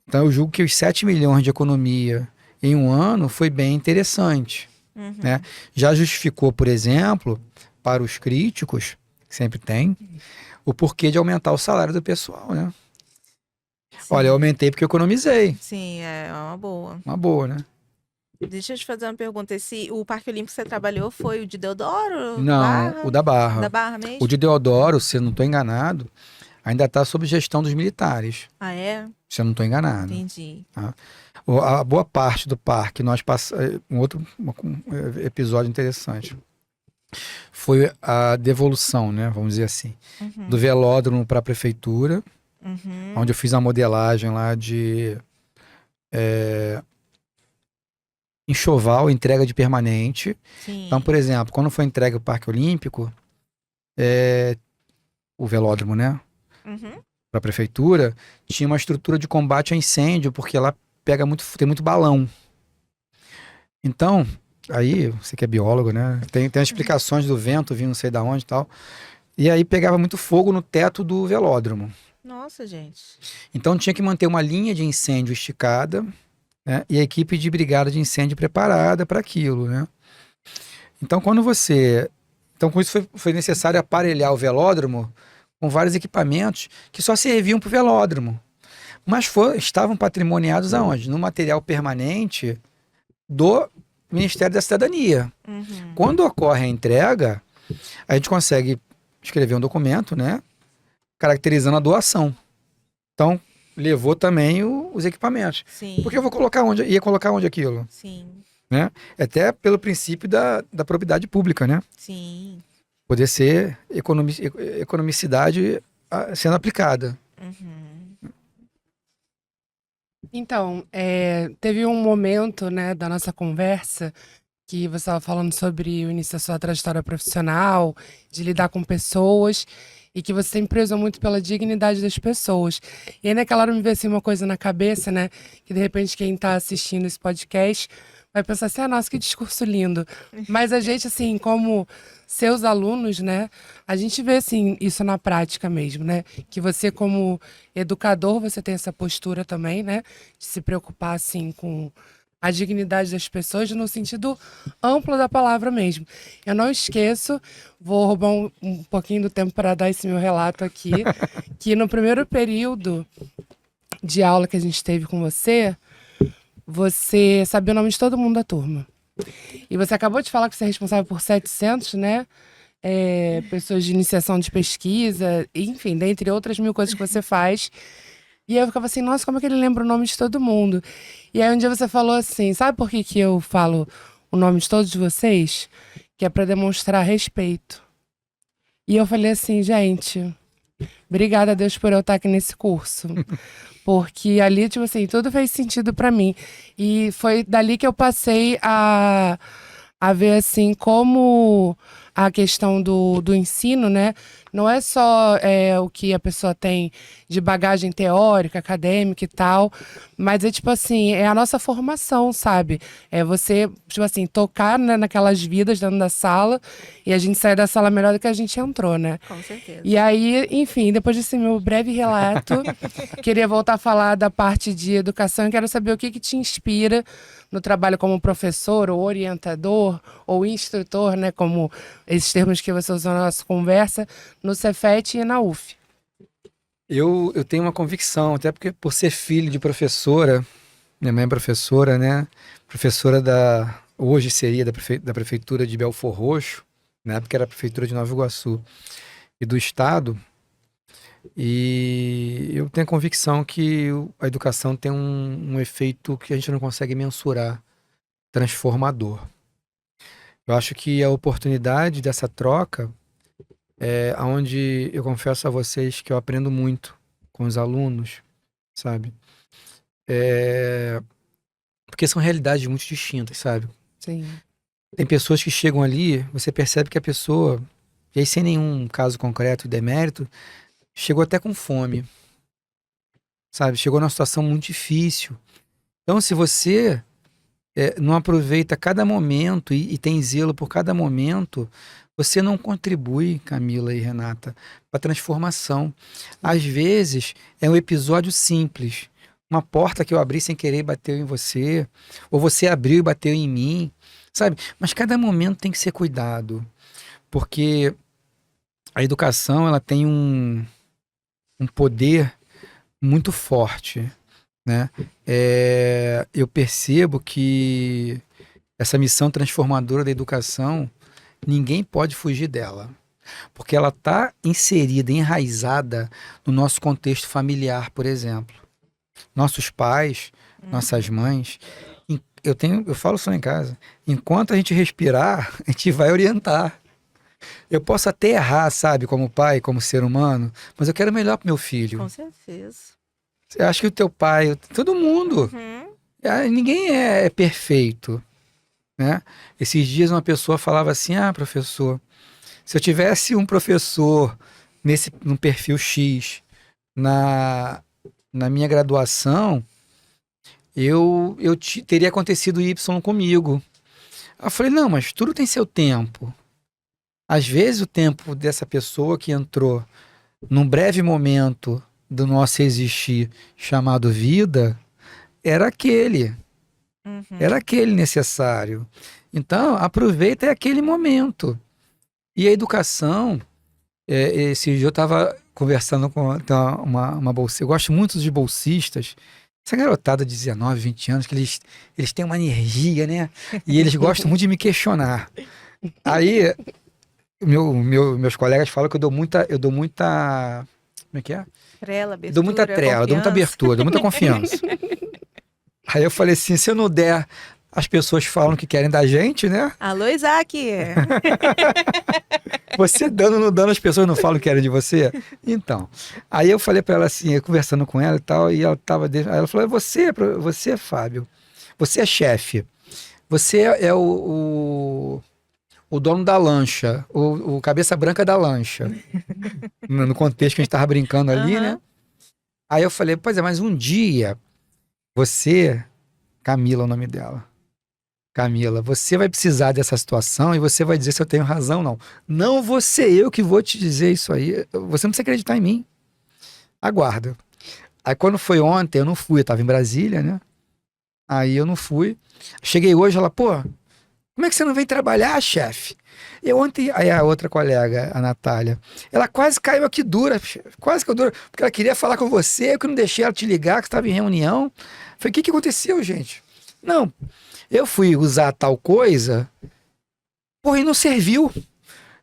Então eu julgo que os 7 milhões de economia em um ano foi bem interessante. Uhum. Né? Já justificou, por exemplo, para os críticos, que sempre tem, o porquê de aumentar o salário do pessoal. Né? Sim. Olha, eu aumentei porque eu economizei. Sim, é uma boa. Uma boa, né? Deixa eu te fazer uma pergunta. O Parque Olímpico que você trabalhou foi o de Deodoro? Não, Barra? o da Barra. Da Barra mesmo? O de Deodoro, se eu não estou enganado, ainda está sob gestão dos militares, Ah, é? se eu não estou enganado. Entendi. A boa parte do parque, um outro episódio interessante, foi a devolução, né, vamos dizer assim, do velódromo para a prefeitura, onde eu fiz a modelagem lá de enxoval, entrega de permanente. Sim. Então, por exemplo, quando foi entregue o Parque Olímpico, o velódromo, né, para a prefeitura, tinha uma estrutura de combate a incêndio, porque lá tem muito balão. Então, aí, você que é biólogo, né, tem as explicações do vento vindo não sei da onde e tal, e aí pegava muito fogo no teto do velódromo. Nossa, gente. Então tinha que manter uma linha de incêndio esticada, né, e a equipe de brigada de incêndio preparada para aquilo, né. Então com isso foi necessário aparelhar o velódromo com vários equipamentos que só serviam para o velódromo, mas estavam patrimoniados aonde? No material permanente do Ministério da Cidadania. Quando ocorre a entrega, a gente consegue escrever um documento, né, caracterizando a doação. Então, levou também os equipamentos. Sim. Porque eu vou colocar onde? Ia colocar onde aquilo? Sim. Né? Até pelo princípio da propriedade pública, né? Sim. Poder ser economicidade sendo aplicada. Então, teve um momento, né, da nossa conversa que você estava falando sobre o início da sua trajetória profissional, de lidar com pessoas, e que você sempre prezou muito pela dignidade das pessoas. E aí naquela hora me veio assim uma coisa na cabeça, né, que de repente quem está assistindo esse podcast vai pensar assim, nossa, que discurso lindo. Mas a gente, assim, como seus alunos, né, a gente vê, assim, isso na prática mesmo, né, que você como educador, você tem essa postura também, né, de se preocupar, assim, com a dignidade das pessoas no sentido amplo da palavra mesmo. Eu não esqueço, vou roubar um pouquinho do tempo para dar esse meu relato aqui, que no primeiro período de aula que a gente teve com você sabia o nome de todo mundo da turma. E você acabou de falar que você é responsável por 700, né? Pessoas de iniciação de pesquisa, enfim, dentre outras mil coisas que você faz. E aí eu ficava assim, nossa, como é que ele lembra o nome de todo mundo? E aí um dia você falou assim, sabe por que eu falo o nome de todos vocês? Que é para demonstrar respeito. E eu falei assim, gente, obrigada a Deus por eu estar aqui nesse curso. Porque ali, tipo assim, tudo fez sentido para mim. E foi dali que eu passei a ver, assim, como a questão do ensino, né? Não é só o que a pessoa tem de bagagem teórica, acadêmica e tal, mas é tipo assim, é a nossa formação, sabe? É você, tipo assim, tocar, né, naquelas vidas dentro da sala e a gente sair da sala melhor do que a gente entrou, né? Com certeza. E aí, enfim, depois desse meu breve relato, queria voltar a falar da parte de educação e quero saber o que te inspira no trabalho como professor, ou orientador, ou instrutor, né, como esses termos que você usou na nossa conversa, no Cefet e na UF. Eu tenho uma convicção, até porque por ser filho de professora, minha mãe é professora, né? Professora hoje seria da prefeitura de Belfor Roxo, na época era a prefeitura de Nova Iguaçu, e do estado. E eu tenho a convicção que a educação tem um efeito que a gente não consegue mensurar, transformador. Eu acho que a oportunidade dessa troca é onde eu confesso a vocês que eu aprendo muito com os alunos, sabe? Porque são realidades muito distintas, sabe? Sim. Tem pessoas que chegam ali, você percebe que a pessoa, e aí sem nenhum caso concreto e demérito, chegou até com fome, sabe? Chegou numa situação muito difícil. Então, se você não aproveita cada momento e tem zelo por cada momento, você não contribui, Camila e Renata, para a transformação. Às vezes, é um episódio simples. Uma porta que eu abri sem querer e bateu em você, ou você abriu e bateu em mim, sabe? Mas cada momento tem que ser cuidado, porque a educação ela tem um poder muito forte, né? Eu percebo que essa missão transformadora da educação, ninguém pode fugir dela. Porque ela está inserida, enraizada no nosso contexto familiar, por exemplo. Nossos pais, nossas mães. Eu falo isso lá em casa. Enquanto a gente respirar, a gente vai orientar. Eu posso até errar, sabe, como pai, como ser humano, mas eu quero o melhor pro meu filho. Com certeza. Eu acho que o teu pai, todo mundo, Uhum. ninguém é perfeito, né? Esses dias uma pessoa falava assim, professor, se eu tivesse um professor no perfil X na minha graduação, teria acontecido Y comigo. Eu falei, não, mas tudo tem seu tempo. Às vezes o tempo dessa pessoa que entrou num breve momento do nosso existir chamado vida, era aquele necessário. Então, aproveita aquele momento. E a educação, esse dia eu estava conversando com uma bolsista, eu gosto muito de bolsistas, essa garotada de 19, 20 anos, que eles têm uma energia, né? E eles gostam muito de me questionar. Aí, meus colegas falam que eu dou muita, como é que é? Trela, Eu dou muita abertura, trela, eu dou muita confiança. abertura, eu dou muita confiança. Aí eu falei assim, se eu não der, as pessoas falam que querem da gente, né? Alô, Isaac! Você dando ou não dando, as pessoas não falam que querem de você? Então, aí eu falei pra ela assim, eu conversando com ela e tal, e ela tava... Aí ela falou, você, Fábio, você é chefe, você é o dono da lancha, o cabeça branca da lancha. No contexto que a gente tava brincando ali, né? Aí eu falei, pois é, mas um dia, você, Camila é o nome dela, Camila, você vai precisar dessa situação e você vai dizer se eu tenho razão ou não. Não vou ser eu que vou te dizer isso aí. Você não precisa acreditar em mim. Aguarda. Aí quando foi ontem, eu não fui. Eu tava em Brasília, né? Aí eu não fui. Cheguei hoje, ela, pô, como é que você não veio trabalhar, chefe? Eu ontem, aí a outra colega, a Natália, ela quase caiu aqui dura, chefe. Quase caiu dura, porque ela queria falar com você, eu que não deixei ela te ligar, que estava em reunião. Falei, o que aconteceu, gente? Não, eu fui usar tal coisa, porra, e não serviu.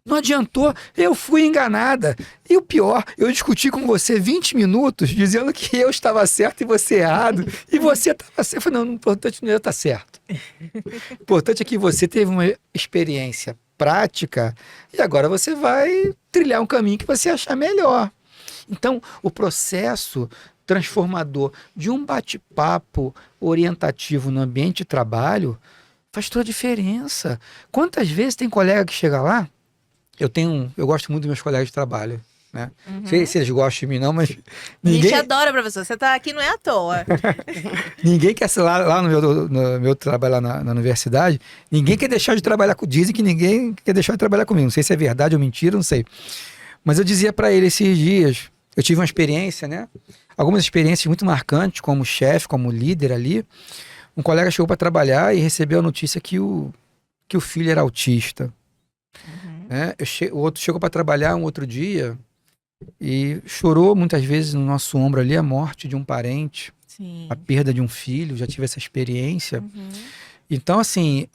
Não adiantou, eu fui enganada. E o pior, eu discuti com você 20 minutos dizendo que eu estava certo e você errado. E você estava certo. Eu falei, não, o importante não é eu estar certo. O importante é que você teve uma experiência prática e agora você vai trilhar um caminho que você achar melhor. Então, o processo transformador de um bate-papo orientativo no ambiente de trabalho faz toda a diferença. Quantas vezes tem colega que chega lá? Eu gosto muito dos meus colegas de trabalho, né? Não sei se eles gostam de mim não, mas A gente ninguém, adora, professor. Você tá aqui não é à toa. ninguém quer ser lá no meu trabalho lá na universidade, ninguém quer deixar de trabalhar dizem que ninguém quer deixar de trabalhar comigo. Não sei se é verdade ou mentira, não sei. Mas eu dizia para ele esses dias, eu tive uma experiência, né? Algumas experiências muito marcantes, como chefe, como líder ali. Um colega chegou para trabalhar e recebeu a notícia que o filho era autista. Né? O outro chegou para trabalhar um outro dia e chorou muitas vezes no nosso ombro ali a morte de um parente, Sim. a perda de um filho, já tive essa experiência. Então, assim,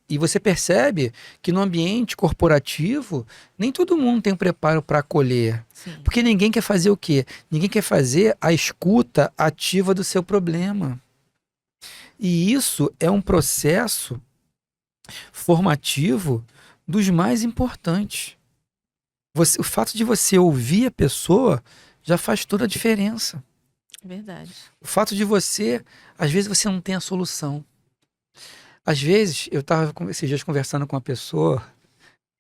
e você percebe que no ambiente corporativo, nem todo mundo tem o preparo para acolher. Sim. Porque ninguém quer fazer o quê? Ninguém quer fazer a escuta ativa do seu problema. E isso é um processo formativo dos mais importantes. O fato de você ouvir a pessoa já faz toda a diferença. Verdade. O fato de você, às vezes você não tem a solução. Às vezes, eu estava esses dias conversando com uma pessoa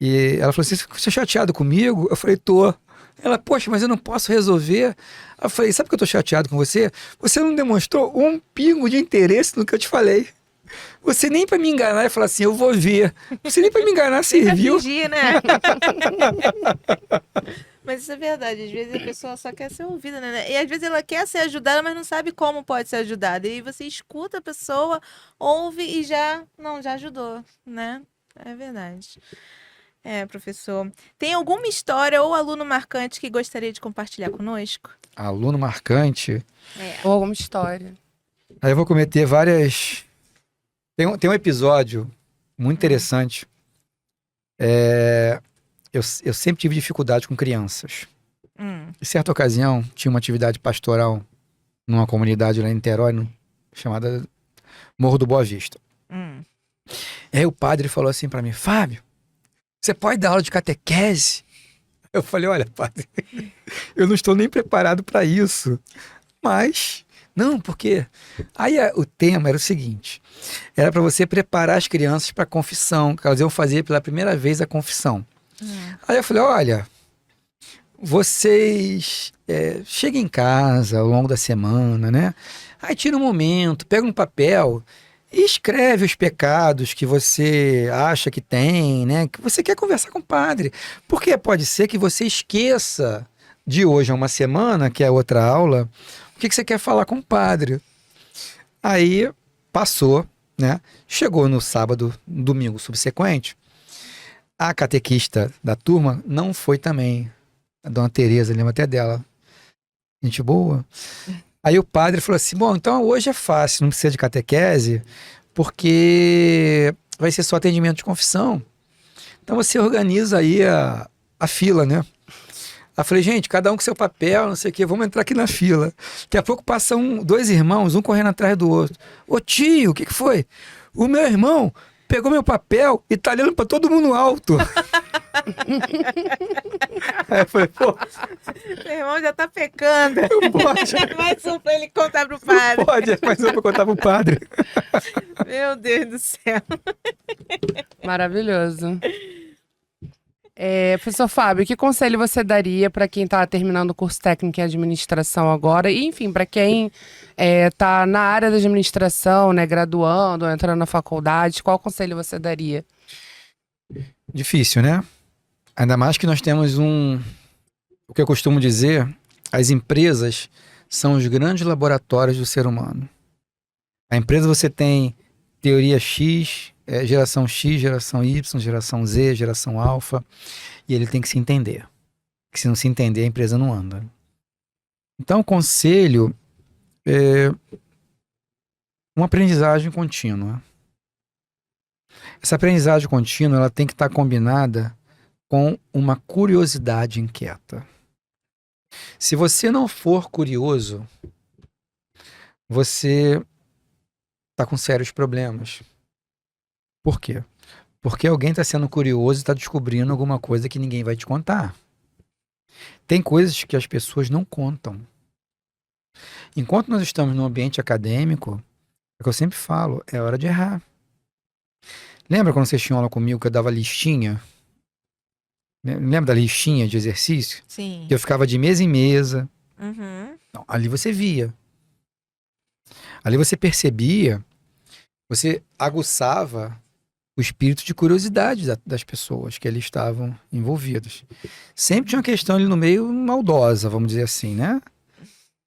e ela falou assim, você é chateado comigo? Eu falei, tô. Ela, poxa, mas eu não posso resolver. Eu falei, sabe por que eu tô chateado com você? Você não demonstrou um pingo de interesse no que eu te falei. Você nem para me enganar e falar assim, eu vou ver. Você nem para me enganar serviu. Fingir, né? Mas isso é verdade. Às vezes a pessoa só quer ser ouvida, né? E às vezes ela quer ser ajudada, mas não sabe como pode ser ajudada. E aí você escuta a pessoa, ouve e já ajudou, né? É verdade. Professor. Tem alguma história ou aluno marcante que gostaria de compartilhar conosco? Aluno marcante. Ou alguma história. Aí eu vou cometer várias... Tem um episódio muito interessante. eu sempre tive dificuldade com crianças. Hum. Em certa ocasião, tinha uma atividade pastoral numa comunidade lá em Niterói, chamada Morro do Boa Vista. Hum. E aí o padre falou assim pra mim, Fábio, você pode dar aula de catequese? Eu falei, olha, padre, eu não estou nem preparado para isso. Mas, não, porque... Aí o tema era o seguinte, era para você preparar as crianças para a confissão, que elas iam fazer pela primeira vez a confissão. Aí eu falei, olha, vocês cheguem em casa ao longo da semana, né? Aí tira um momento, pega um papel e escreve os pecados que você acha que tem, né? Que você quer conversar com o padre. Porque pode ser que você esqueça de hoje a uma semana, que é outra aula, o que você quer falar com o padre. Aí passou, né? Chegou no sábado, domingo subsequente, a catequista da turma não foi também. A dona Tereza, lembro até dela. Gente boa. Aí o padre falou assim, bom, então hoje é fácil, não precisa de catequese, porque vai ser só atendimento de confissão. Então você organiza aí a fila, né? Aí eu falei, gente, cada um com seu papel, não sei o quê, vamos entrar aqui na fila. Daqui a pouco passam dois irmãos, um correndo atrás do outro. Ô tio, o que foi? O meu irmão pegou meu papel e tá olhando pra todo mundo alto. Aí eu falei, pô, Meu irmão já tá pecando. não pode, Mais um pra ele contar pro padre. não pode, mas eu vou contar pro padre. Meu Deus do céu. Maravilhoso. Professor Fábio, que conselho você daria para quem está terminando o curso técnico em administração agora? E, enfim, para quem está na área da administração, né, graduando, entrando na faculdade, qual conselho você daria? Difícil, né? Ainda mais que nós temos o que eu costumo dizer, as empresas são os grandes laboratórios do ser humano. A empresa você tem teoria X, geração X, geração Y, geração Z, geração alfa, e ele tem que se entender. Porque se não se entender, a empresa não anda. Então, o conselho é uma aprendizagem contínua. Essa aprendizagem contínua ela tem que estar combinada com uma curiosidade inquieta. Se você não for curioso, você está com sérios problemas. Por quê? Porque alguém está sendo curioso e está descobrindo alguma coisa que ninguém vai te contar. Tem coisas que as pessoas não contam. Enquanto nós estamos no ambiente acadêmico, é o que eu sempre falo, é hora de errar. Lembra quando vocês tinham aula comigo que eu dava listinha? Lembra da listinha de exercício? Sim. Que eu ficava de mesa em mesa. Uhum. Não, ali você via. Ali você percebia, você aguçava o espírito de curiosidade das pessoas que ali estavam envolvidas. Sempre tinha uma questão ali no meio maldosa, vamos dizer assim, né?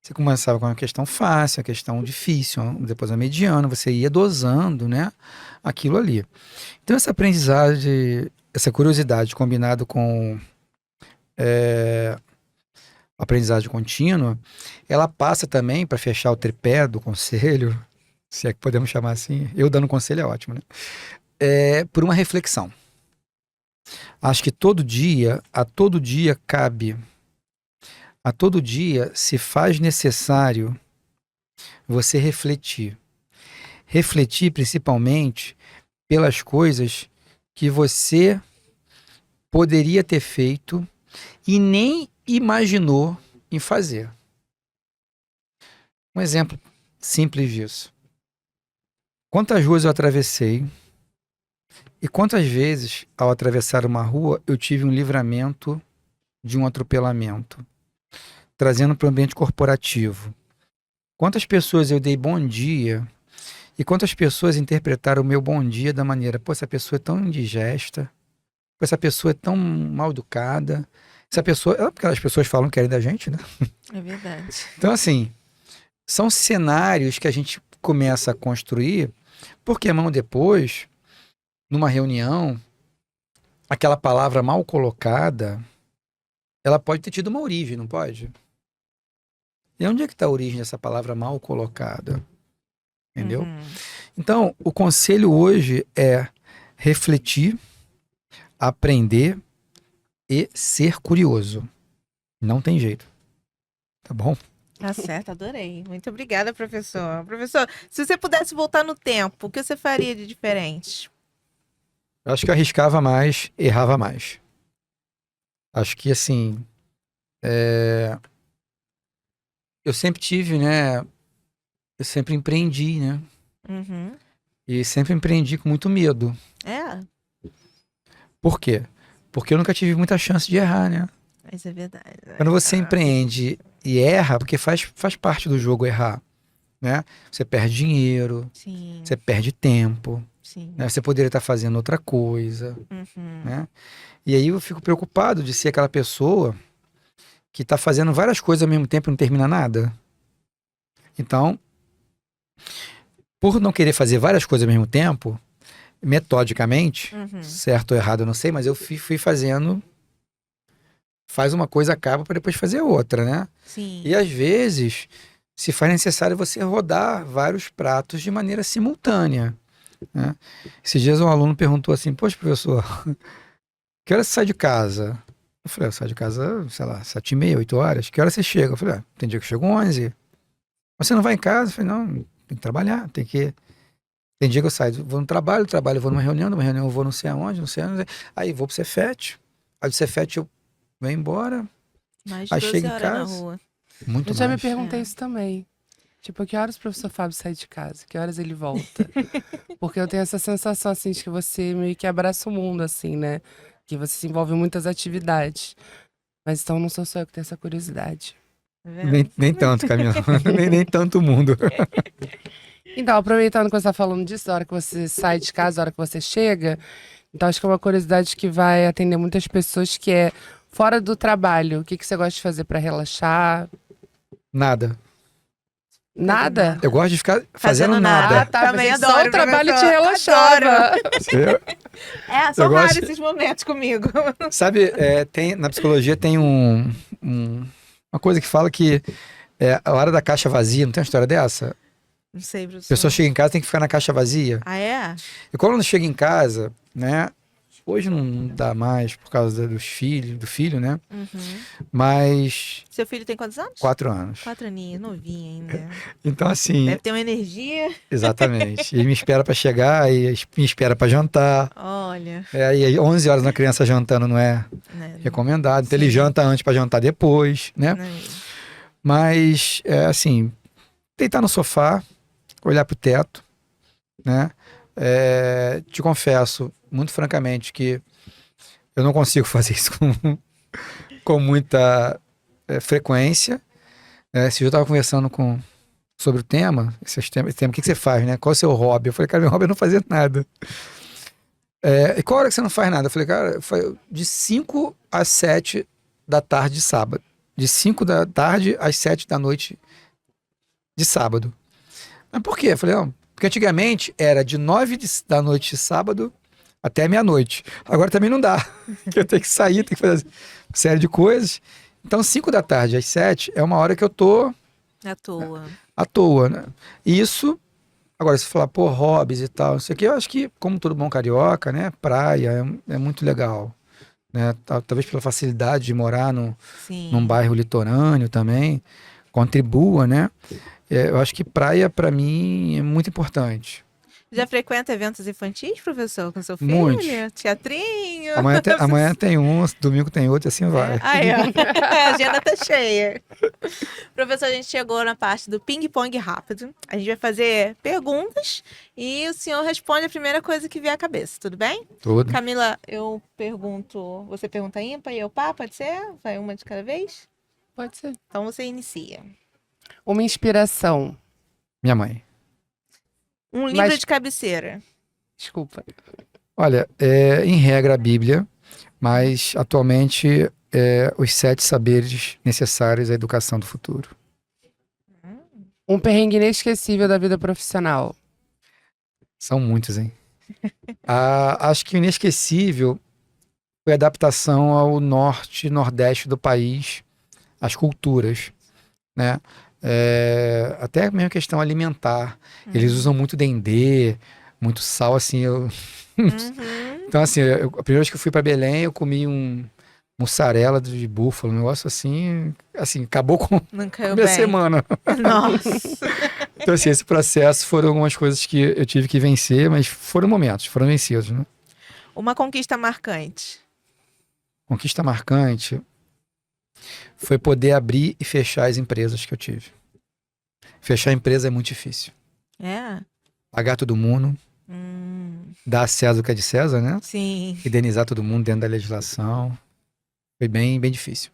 Você começava com uma questão fácil, uma questão difícil, depois a mediana, você ia dosando, né, aquilo ali. Então essa aprendizagem, essa curiosidade combinado com aprendizagem contínua, ela passa também, para fechar o tripé do conselho, se é que podemos chamar assim, eu dando conselho é ótimo, né? Por uma reflexão. Acho que a todo dia cabe, a todo dia se faz necessário você refletir. Refletir principalmente pelas coisas que você poderia ter feito e nem imaginou em fazer. Um exemplo simples disso. Quantas ruas eu atravessei e quantas vezes, ao atravessar uma rua, eu tive um livramento de um atropelamento, trazendo para o ambiente corporativo. Quantas pessoas eu dei bom dia e quantas pessoas interpretaram o meu bom dia da maneira, pô, essa pessoa é tão indigesta, pô, essa pessoa é tão mal educada, essa pessoa, porque as pessoas falam que querem da gente, né? É verdade. Então, assim, são cenários que a gente começa a construir, porque amanhã depois, numa reunião, aquela palavra mal colocada, ela pode ter tido uma origem, não pode? E onde é que está a origem dessa palavra mal colocada? Entendeu? Uhum. Então, o conselho hoje é refletir, aprender e ser curioso. Não tem jeito. Tá bom? Tá certo, adorei. Muito obrigada, professor. Professor, se você pudesse voltar no tempo, o que você faria de diferente? Eu acho que eu arriscava mais, errava mais. Acho que, assim, eu sempre tive, né? Eu sempre empreendi, né? Uhum. E sempre empreendi com muito medo. É, Por quê? Porque eu nunca tive muita chance de errar, né? mas é verdade. Quando você empreende e erra, porque faz parte do jogo errar, né? Você perde dinheiro, Sim, você perde tempo, sim. né? Você poderia estar fazendo outra coisa, Uhum. né? E aí eu fico preocupado de ser aquela pessoa que está fazendo várias coisas ao mesmo tempo e não termina nada. Então, por não querer fazer várias coisas ao mesmo tempo, metodicamente, Uhum. certo ou errado eu não sei, mas eu fui fazendo, faz uma coisa, acaba para depois fazer outra, né? Sim. E às vezes se faz necessário você rodar vários pratos de maneira simultânea, né? Esses dias um aluno perguntou assim: poxa, professor, que hora você sai de casa? Eu falei: eu saio de casa, sei lá, 7h30, 8 horas. Que hora você chega? Eu falei: tem dia que eu chego 11. Mas você não vai em casa? Eu falei: não, tem que trabalhar, tem que... Tem dia que eu saio, vou no trabalho, vou numa reunião eu vou não sei aonde, não sei aonde. Aí vou pro Cefet, aí do Cefet eu venho embora, Mais de aí 12 chego em horas na casa, rua. muito Eu já me mais. perguntei É. isso também. Tipo, que horas o professor Fábio sai de casa? Que horas ele volta? Porque eu tenho essa sensação, assim, de que você meio que abraça o mundo, assim, né? Que você se envolve em muitas atividades. Mas então não sou só eu que tenho essa curiosidade. Tá Nem, vendo? nem tanto, Camila, nem tanto mundo. Então, aproveitando que você está falando disso, da hora que você sai de casa, da hora que você chega, então acho que é uma curiosidade que vai atender muitas pessoas que é fora do trabalho. O que que você gosta de fazer para relaxar? Nada. Nada? Eu gosto de ficar fazendo Fazendo nada. nada. Ah, tá. Também Pensei que adoro, só o trabalho te professor. relaxava. Eu- É, são Eu gosto- raros esses momentos comigo. Sabe, na psicologia tem uma coisa que fala que é a hora da caixa vazia, não tem uma história dessa? Não sei, A pessoa professor. chega em casa tem que ficar na caixa vazia. Ah, é? E quando chega em casa, né? Hoje não dá mais por causa dos filhos, do filho, né? Uhum. Mas Seu filho tem quantos anos? 4 anos. 4 aninhos, novinho ainda. Então, assim, Deve ter uma energia. exatamente. Ele me espera pra chegar, e me espera pra jantar. Olha, Aí 11 horas na criança jantando não é né? recomendado. Então ele Sim. janta antes pra jantar depois, né? Né? Mas, assim, deitar no sofá, olhar pro teto, né? Te confesso, muito francamente, que eu não consigo fazer isso com muita frequência. Esse dia eu estava conversando sobre o tema, esse tema, o que que você faz, né? Qual é o seu hobby? Eu falei: cara, meu hobby é não fazer nada. E qual hora que você não faz nada? Eu falei: cara, de 5 às 7 da tarde de sábado. De 5 da tarde às 7 da noite de sábado. Mas por quê? Eu falei: não, porque antigamente era de 9 da noite de sábado até meia-noite. Agora também não dá. Eu tenho que sair, tenho que fazer uma série de coisas. Então, 5 da tarde às 7 é uma hora que eu tô À toa. à toa, né? E isso, agora, se falar, pô, hobbies e tal, não sei o que, eu acho que, como todo bom carioca, né? Praia é muito legal, né? Talvez pela facilidade de morar num Sim. bairro litorâneo também, contribua, né? Eu acho que praia, pra mim, é muito importante. Já frequenta eventos infantis, professor, com seu filho? Muitos. Teatrinho? Amanhã tem um, domingo tem outro, e assim vai. Aí, ó. A agenda tá cheia. Professor, a gente chegou na parte do ping-pong rápido. A gente vai fazer perguntas e o senhor responde a primeira coisa que vier à cabeça, tudo bem? Tudo. Camila, eu pergunto. Você pergunta ímpar e eu pá, pode ser? Vai uma de cada vez? Pode ser. Então você inicia. Uma inspiração. Minha mãe. Um livro Mas- de cabeceira. Desculpa. Olha, em regra a Bíblia, mas atualmente os 7 saberes necessários à educação do futuro. Um perrengue inesquecível da vida profissional. São muitos, hein? Acho que o inesquecível foi a adaptação ao norte e nordeste do país, as culturas, né? Até mesmo a questão alimentar. Eles usam muito dendê, muito sal, assim. Uhum. Então, assim, a primeira vez que eu fui para Belém, eu comi mussarela de búfalo, um negócio assim, acabou com Não a caiu minha bem. semana. Nossa. Então, assim, esse processo foram algumas coisas que eu tive que vencer, mas foram momentos, foram vencidos, né? Uma conquista marcante. Conquista marcante foi poder abrir e fechar as empresas que eu tive. Fechar a empresa é muito difícil. É? Pagar todo mundo, dar a César o que é de César, né? Sim. Indenizar todo mundo dentro da legislação. Foi bem, bem difícil.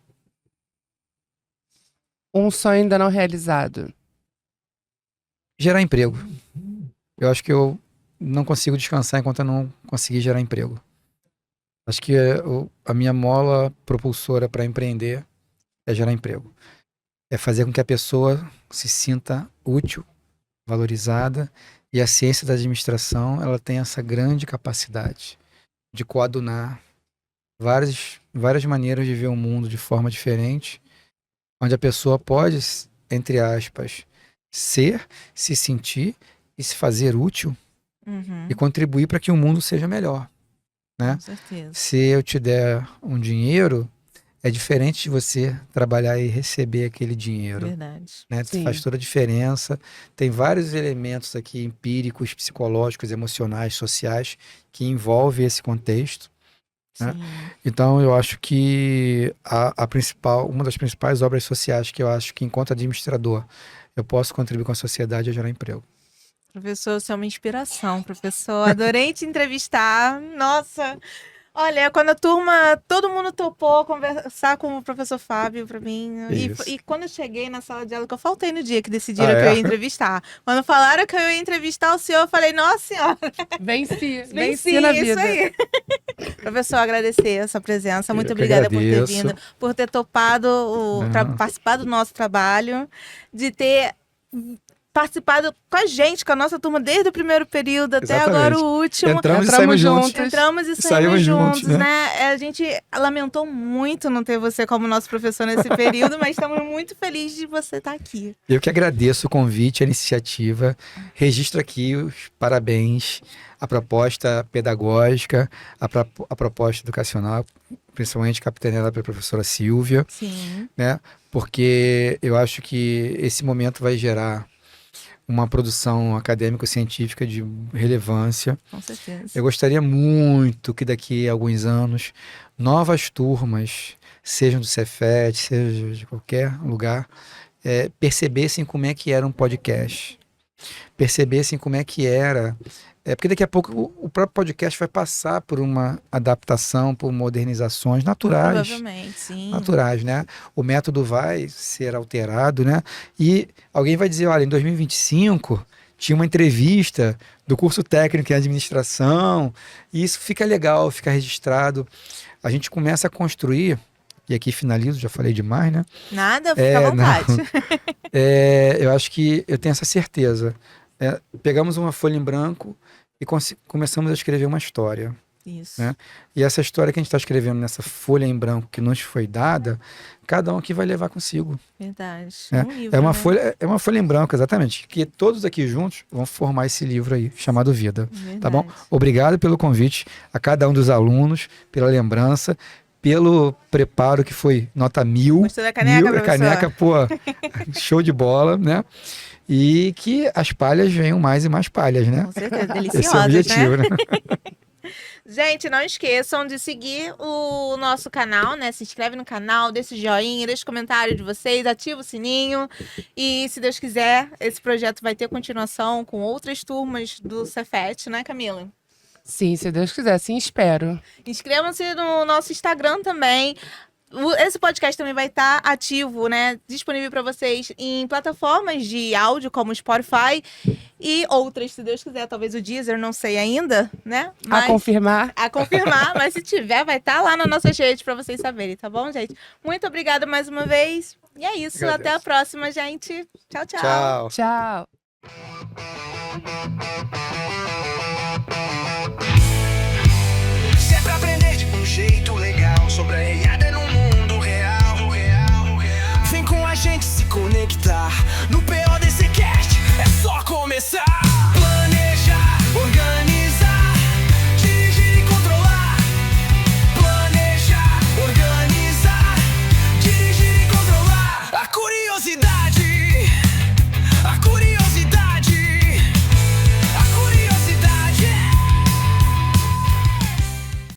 Um sonho ainda não realizado. Gerar emprego. Eu acho que eu não consigo descansar enquanto eu não conseguir gerar emprego. Acho que a minha mola propulsora para empreender é gerar emprego. É fazer com que a pessoa se sinta útil, valorizada, e a ciência da administração, ela tem essa grande capacidade de coadunar várias maneiras de ver o mundo de forma diferente, onde a pessoa pode, entre aspas, se sentir e se fazer útil e contribuir para que o mundo seja melhor, né? Com certeza. Se eu te der um dinheiro, é diferente de você trabalhar e receber aquele dinheiro, Verdade. né? Sim. Faz toda a diferença. Tem vários elementos aqui empíricos, psicológicos, emocionais, sociais que envolvem esse contexto, né? Sim. Então eu acho que uma das principais obras sociais que eu acho que enquanto administrador eu posso contribuir com a sociedade é gerar emprego. Professor, você é uma inspiração, professor. Adorei te entrevistar. Nossa! Olha, quando a turma, todo mundo topou conversar com o professor Fábio pra mim. Isso. E quando eu cheguei na sala de aula, que eu faltei no dia que decidiram Ah, que eu é? ia entrevistar. Quando falaram que eu ia entrevistar o senhor, eu falei, nossa senhora, Venci venci, na isso vida. aí. Professor, agradecer a sua presença. Muito Eu que obrigada por ter agradeço. vindo, por ter topado participar do nosso trabalho, de ter participado com a gente, com a nossa turma, desde o primeiro período até Exatamente. agora o último. Entramos e saímos juntos. Entramos e saímos Saímos juntos, juntos, né? A gente lamentou muito não ter você como nosso professor nesse período, mas estamos muito felizes de você estar aqui. Eu que agradeço o convite, a iniciativa. Registro aqui os parabéns à proposta pedagógica, à proposta educacional, principalmente capitaneada pela professora Silvia, Sim. né? Porque eu acho que esse momento vai gerar uma produção acadêmico-científica de relevância. Com certeza. Eu gostaria muito que daqui a alguns anos novas turmas, sejam do Cefet, seja de qualquer lugar, percebessem como é que era um podcast, percebessem como é que era, porque daqui a pouco o próprio podcast vai passar por uma adaptação, por modernizações naturais. Provavelmente, sim. Naturais, né? O método vai ser alterado, né? E alguém vai dizer, olha, em 2025 tinha uma entrevista do curso técnico em administração, e isso fica legal, fica registrado. A gente começa a construir, e aqui finalizo, já falei demais, né? Nada, fica à vontade. Eu acho que eu tenho essa certeza. Pegamos uma folha em branco e começamos a escrever uma história. Isso. Né? E essa história que a gente está escrevendo nessa folha em branco que nos foi dada, cada um aqui vai levar consigo. Verdade. Né? Um livro, É uma folha em branco, exatamente, que todos aqui juntos vão formar esse livro aí, chamado Vida. Verdade. Tá bom? Obrigado pelo convite a cada um dos alunos, pela lembrança, pelo preparo que foi nota 1000. Gostou da caneca, professor? Caneca, pô, show de bola, né? E que as palhas venham mais e mais palhas, né? Com certeza, Esse é o deliciosas, objetivo, né? Gente, não esqueçam de seguir o nosso canal, né? Se inscreve no canal, deixa o joinha, deixa o comentário de vocês, ativa o sininho. E, se Deus quiser, esse projeto vai ter continuação com outras turmas do Cefet, né, Camila? Sim, se Deus quiser, sim, espero. Inscrevam-se no nosso Instagram também. Esse podcast também vai estar ativo, né? Disponível para vocês em plataformas de áudio como Spotify e outras, se Deus quiser. Talvez o Deezer, não sei ainda, né? A confirmar. A confirmar, mas se tiver, vai estar lá nas nossas redes para vocês saberem, tá bom, gente? Muito obrigada mais uma vez. E é isso. Agradeço. Até a próxima, gente. Tchau, tchau. Tchau. Tchau. Se é pra aprender de um jeito